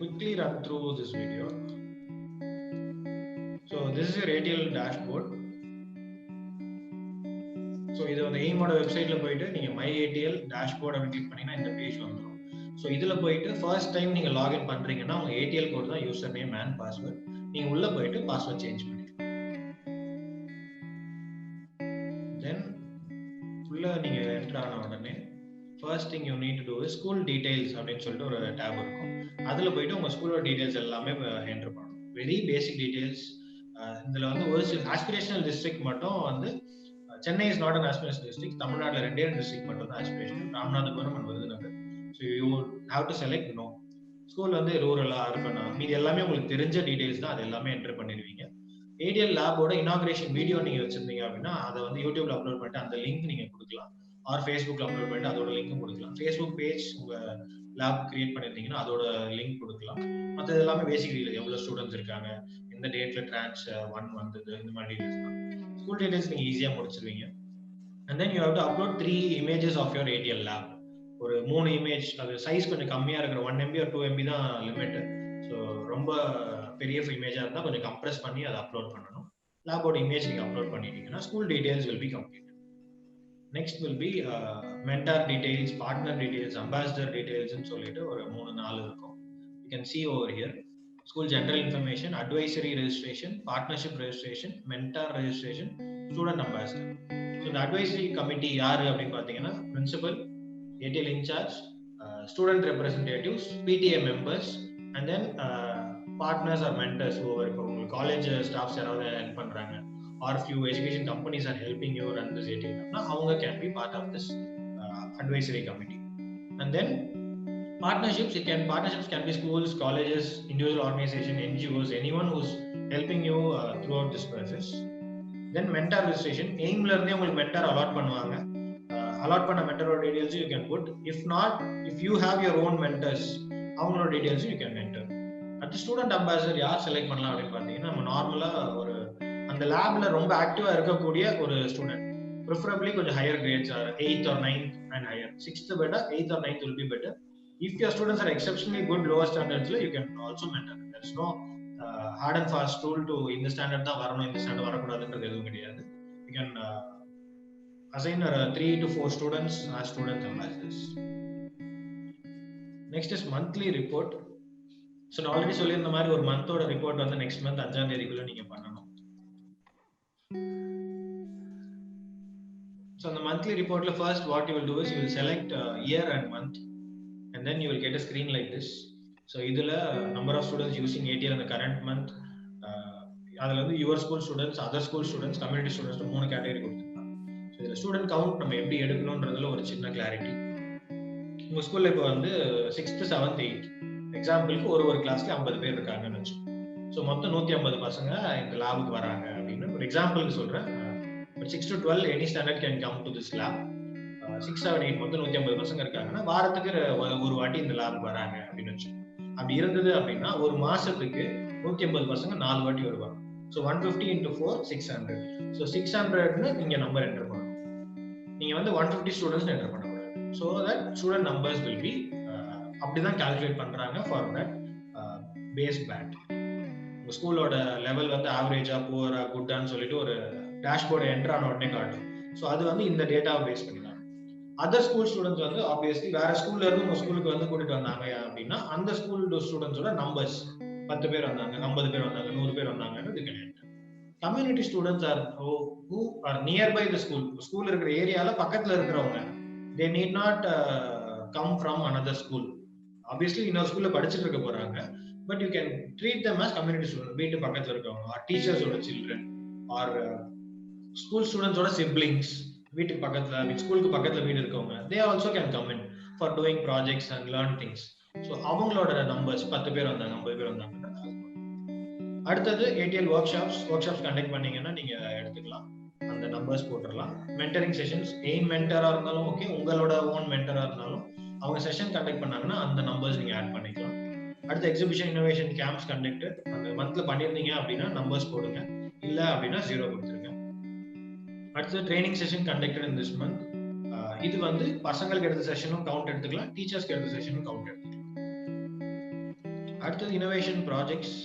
Quickly run through this video. So this is your ATL dashboard. So இது வந்து எய்மோட வெப்சைட்ல போயிட்டு நீங்க my ATL dashboard அப்படி click பண்ணீங்கன்னா இந்த page வந்துடும். ஸோ இதுல போயிட்டு ஃபர்ஸ்ட் டைம் நீங்க லாகின் பண்றீங்கன்னா உங்க ATL கோட் தான் யூசர் நேம் அண்ட் பாஸ்வேர்ட். நீங்க உள்ள போயிட்டு பாஸ்வேர்ட் சேஞ்ச் பண்ணிக்கலாம். தென் உள்ள நீங்க என்டர் ஆன உடனே first thing you need to to is school details அப்படின்னு சொல்லிட்டு ஒரு டேப் இருக்கும். அதுல போயிட்டு உங்க ஸ்கூலோட டீடைல்ஸ் எல்லாமே என்டர் பண்ணணும். Very basic details. இதுல வந்து ஒரு சில ஆஸ்பிரேஷனல் டிஸ்ட்ரிக்ட் மட்டும் வந்து Chennai is not an aspirational district. தமிழ்நாட்டில் 2 டிஸ்ட்ரிக்ட் மட்டும் தான் aspirational, Ramanathapuram and Virudhunagar. So you have to select no. School வந்து ரூரலா அர்பனா மீது எல்லாமே உங்களுக்கு தெரிஞ்ச டீடைல்ஸ் தான், அது எல்லாமே என்டர் பண்ணிடுவீங்க. ATL லேபோட இனாகிரேஷன் வீடியோ நீங்க வச்சிருந்தீங்க அப்படின்னா அதை வந்து யூடியூப்ல அப்லோட் பண்ணிட்டு அந்த லிங்க் நீங்க கொடுக்கலாம். ஆர் ஃபேஸ்புக்ல அப்லோட் பண்ணிட்டு அதோட லிங்க்கும் கொடுக்கலாம். ஃபேஸ்புக் பேஜ் உங்க லேப் கிரியேட் பண்ணிருந்தீங்கன்னா அதோட லிங்க் கொடுக்கலாம். மற்ற எல்லாமே பேசிக் டீடைல்ஸ், எவ்வளவு ஸ்டூடெண்ட்ஸ் இருக்காங்க, எந்த டேட்ல ட்ரான்ஸ் 1 வந்தது, இந்த மாதிரி டீடைல்ஸ் தான். ஸ்கூல் டீடைல்ஸ் நீங்க ஈஸியா முடிச்சிருவீங்க. And then you have to upload 3 images of your ATL lab. ஒரு 3 இமேஜ், அது சைஸ் கொஞ்சம் கம்மியா இருக்கிற 1 MB or 2 MB தான் லிமிட். ஸோ ரொம்ப பெரிய இமேஜா இருந்தா கொஞ்சம் கம்ப்ரஸ் பண்ணி அதை அப்லோட் பண்ணணும். லேபோட இமேஜ் நீங்க அப்லோட் பண்ணிட்டீங்கன்னா school details will be complete. Next will be mentor details, partner details, ambassador details ன்னு சொல்லிட்டு ஒரு 3-4 இருக்கும். You can see over here. School general information, advisory registration, partnership registration, mentor registration, student ambassador. So the advisory committee யாரு அப்படின்னு பார்த்தீங்கன்னா principal, ATL in charge, student representatives, PTA members, and then partners or mentors who are இப்போ உங்களுக்கு college staffs யாராவது help பண்றாங்க, or few education companies are helping you run this ATL lab, avanga can be part of this advisory committee. And then partnerships can be schools, colleges, individual organization, NGOs, anyone who's helping you throughout this process. Then mentor registration, aim la irundhe ungalku mentor allot பண்ணுவாங்க. allot பண்ண mentor details you can put. If not, if you have your own mentors, avங்களோட details you can enter. at student ambassador யார் select பண்ணலாம் அப்படினு பாத்தீங்கன்னா நம்ம நார்மலா ஒரு அந்த லேப்ல ரொம்ப ஆக்டிவா இருக்கக்கூடிய ஒரு ஸ்டூடெண்ட், preferably கொஞ்சம் higher grades are 8th or 9th and higher. 6th better, 8th or 9th will be better. If your students are exceptionally good lower standards, you can also mentor. There's no hard and fast rule to இந்த standard தான் வரணும், இந்த standard வரக்கூடாதுன்றது எதுவும் கிடையாது. You can assign 3 to 4 students as student ambassadors. Next is monthly report. So நான் already சொல்லியிருந்த மாதிரி ஒரு மந்தோட ரிப்போர்ட் வந்து நெக்ஸ்ட் மந்த் 5ஆம் தேதிக்குள்ள நீங்க பண்ணணும். So on the monthly report, first what you will do is you will select year and month, and then you will get a screen like this. So idhula number of students using ATL in the current month, adula vandu your school students, other school students, community students மூணு category கொடுத்திருக்காங்க. So idhula student count நம்ம எப்படி எடுக்கணும்ன்றதுல ஒரு சின்ன clarity. உங்க ஸ்கூல்ல இப்போ வந்து 6th 7th 8th எக்ஸாம்பிளுக்கு ஒரு கிளாஸ்ல 50 பேர் இருக்காங்கன்னு வெச்சு. ஸோ மொத்தம் 150 பசங்க இந்த லேபுக்கு வராங்க அப்படின்னு ஒரு எக்ஸாம்பிளுக்கு சொல்றேன். 6 to 12 any standard can come to this lab. 6, 7, 8 மொத்தம் 150 பசங்க இருக்காங்கன்னா வாரத்துக்கு ஒரு வாட்டி இந்த லேப் வராங்க அப்படின்னு வெச்சு. அப்படி இருந்தது அப்படின்னா ஒரு மாசத்துக்கு 150 பசங்க 4 வாட்டி வருவாங்க. So 150 into 4 600. ஸோ 600ன்னு நீங்க நம்பர் என்டர் பண்ணணும். நீங்க வந்து 150 ஸ்டூடெண்ட்ஸ் என்டர் பண்ணக்கூடாது. So that student numbers will be அப்படிதான் கால்குலேட் பண்றாங்க ஃபார் தட் பேஸ் பேண்ட். உங்க ஸ்கூலோட லெவல் வந்து ஆவரேஜா புவரா குட்டான்னு சொல்லிட்டு ஒரு டேஷ்போர்டு என்டர் ஆன உடனே காட்டும். ஸோ அது வந்து இந்த டேட்டாவை பேஸ் பண்ணிதான். அதர் ஸ்கூல் ஸ்டூடெண்ட்ஸ் வந்து ஆப்வியஸ்லி வேற ஸ்கூல்ல இருந்து உங்க ஸ்கூலுக்கு வந்து கூட்டிட்டு வந்தாங்க அப்படின்னா அந்த ஸ்கூல் ஸ்டூடெண்ட்ஸோட நம்பர்ஸ் 10 பேர் வந்தாங்க, 50 பேர் வந்தாங்க, 100 பேர் வந்தாங்கன்றது கிடையாது. Community students are who are nearby the school. School இருக்கிற ஏரியால பக்கத்துல இருக்கிறவங்க, they need not come from another school. Obviously இன்னொரு ஸ்கூல்ல படிச்சுட்டு இருக்க போறாங்க, but you can treat them as community students. வீட்டு பக்கத்துல இருக்கவங்க, ஆர் டீச்சர்ஸோட சில்ட்ரன், ஆர் ஸ்கூல் ஸ்டூடெண்ட்ஸோட சிப்ளிங்ஸ், வீட்டுக்கு பக்கத்துல ஸ்கூலுக்கு பக்கத்துல வீடு இருக்கவங்க, they also can come in for doing projects and learn things. So அவங்களோட நம்பர்ஸ் 10 பேர் வந்தாங்க, 50 பேர் வந்தாங்க. அடுத்தது ATL ஒர்க் ஷாப்ஸ் கண்டக்ட் பண்ணீங்கன்னா நீங்க எடுத்துக்கலாம், அந்த நம்பர்ஸ் போட்டுடலாம். மென்டரிங் செஷன்ஸ், எய்ம் மென்டரா இருந்தாலும் ஓகே, உங்களோட ஓன் மென்டரா இருந்தாலும் அவங்க செஷன் கண்டக்ட் பண்ணாங்கன்னா அந்த நம்பர்ஸ் நீங்க ஆட் பண்ணிக்கலாம். அடுத்து எக்ஸிபிஷன் இன்னோவேஷன் கேம்ப்ஸ் கண்டக்டட், அந்த மந்த்ல பண்ணிருந்தீங்க அப்படின்னா நம்பர்ஸ் போடுங்க, இல்ல அப்படின்னா 0 கொடுத்துருங்க. அடுத்து training session conducted in this month. இது வந்து பசங்களுக்கு எடுத்த செஷனும் கவுண்ட் எடுத்துக்கலாம், டீச்சர்ஸ்க்கு எடுத்த செஷனும் கவுண்ட் எடுத்துக்கலாம். அடுத்தது இன்னோவேஷன் ப்ராஜெக்ட்ஸ்.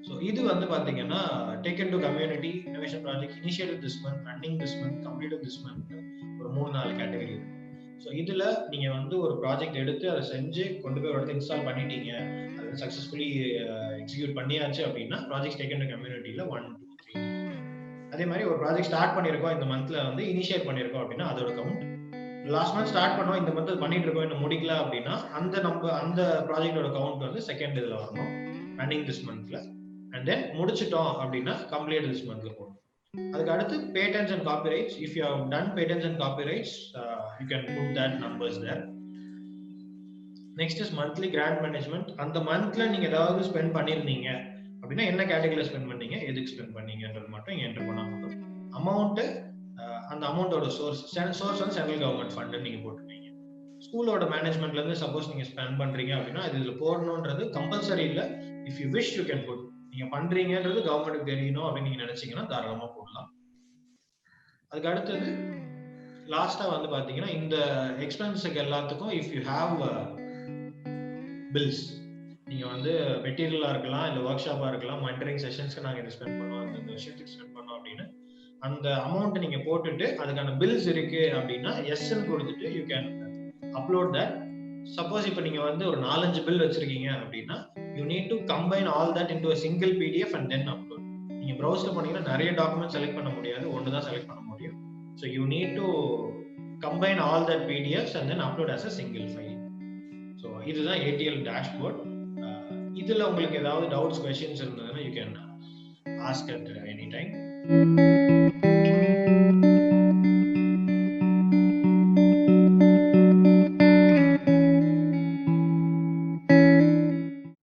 ஸோ இது வந்து பாத்தீங்கன்னா taken to community innovation project, initiative this month, running this month, completed this month, ஒரு 3-4 கேட்டகரி இருக்கு. ஸோ இதுல நீங்க வந்து ஒரு ப்ராஜெக்ட் எடுத்து அதை செஞ்சு கொண்டு போய் ஒரு இடத்துல இன்ஸ்டால் பண்ணிட்டீங்க, அது சக்சஸ்ஃபுல்லி எக்ஸிக்யூட் பண்ணியாச்சு அப்படின்னா ப்ராஜெக்ட் டேக்கன் டு கம்யூனிட்டியில 1, 2, 3. அதே மாதிரி ஒரு ப்ராஜெக்ட் ஸ்டார்ட் பண்ணிருக்கோம் இந்த மந்த்ல வந்து இனிஷியேட் பண்ணிருக்கோம் அப்படின்னா அதோட கவுண்ட். லாஸ்ட் மந்த் ஸ்டார்ட் பண்ணோம், இந்த மந்த் பண்ணிட்டு இருக்கோம் இன்னும் முடிக்கல அப்படின்னா அந்த ப்ராஜெக்டோட கவுண்ட் வந்து செகண்ட் இதுல வரணும், ரன்னிங் திஸ் மந்த்ல. அண்ட் தென் முடிச்சிட்டோம் அப்படின்னா கம்ப்ளீட் திஸ் மந்த்ல போடணும். அதுக்கு அடுத்து patents and copyrights. If you have done patents and copyrights you can put that numbers there. Next is monthly grant management. அந்த மந்த்ல நீங்க ஏதாவது ஸ்பெண்ட் பண்ணிருந்தீங்க அப்படின்னா என்ன கேட்டகரியில ஸ்பெண்ட் பண்ணீங்க, எதுக்கு ஸ்பெண்ட் பண்ணீங்கன்றது மட்டும் இங்க என்டர் பண்ணா போதும். அமௌண்ட், அந்த அமௌண்டோட சோர்ஸ் வந்து சென்ட்ரல் கவர்மெண்ட் ஃபண்ட் நீங்க போட்டுருக்கீங்க. ஸ்கூலோட மேனேஜ்மெண்ட்ல இருந்து சப்போஸ் நீங்க ஸ்பெண்ட் பண்றீங்க அப்படின்னா இதுல போடணும்ன்றது கம்பல்சரி இல்ல. If you wish you can put. நீங்க பண்றீங்கன்றது கவர்மெண்ட்டுக்கு தெரியணும் அப்படின்னு நீங்க நினைச்சீங்கன்னா தாராளமா போடலாம். அதுக்கு அடுத்தது லாஸ்டா வந்து பாத்தீங்கன்னா இந்த எக்ஸ்பென்ஸுக்கு எல்லாத்துக்கும் இஃப் யூ ஹாவ் பில்ஸ், நீங்க வந்து மெட்டீரியலா இருக்கலாம், இல்ல ஒர்க் ஷாப்பா இருக்கலாம், மென்டரிங் செஷன்ஸ்க்கு நாங்க இதை ஸ்பெண்ட் பண்ணோம், இந்த விஷயத்துக்கு ஸ்பெண்ட் பண்ணோம் அப்படின்னு அந்த அமௌண்ட் நீங்க போட்டுட்டு அதுக்கான பில்ஸ் இருக்கு அப்படின்னா எஸ்ன்னு கொடுத்துட்டு you can upload that. Suppose இப்போ நீங்க வந்து ஒரு 4-5 பில் வச்சிருக்கீங்க அப்படின்னா you need to combine all that into a single PDF and then upload. நீங்க ப்ரௌசர் பண்ணீங்கன்னா நிறைய டாக்குமெண்ட் செலக்ட் பண்ண முடியாது, ஒன்று தான் செலக்ட் பண்ண முடியும். So you need to combine all that PDFs and then upload as a single file. So இதுதான் ATL டேஷ்போர்ட். இதுல உங்களுக்கு ஏதாவது டவுட்ஸ், கொஸ்டின்ஸ் இருந்ததுன்னா you can ask at any time.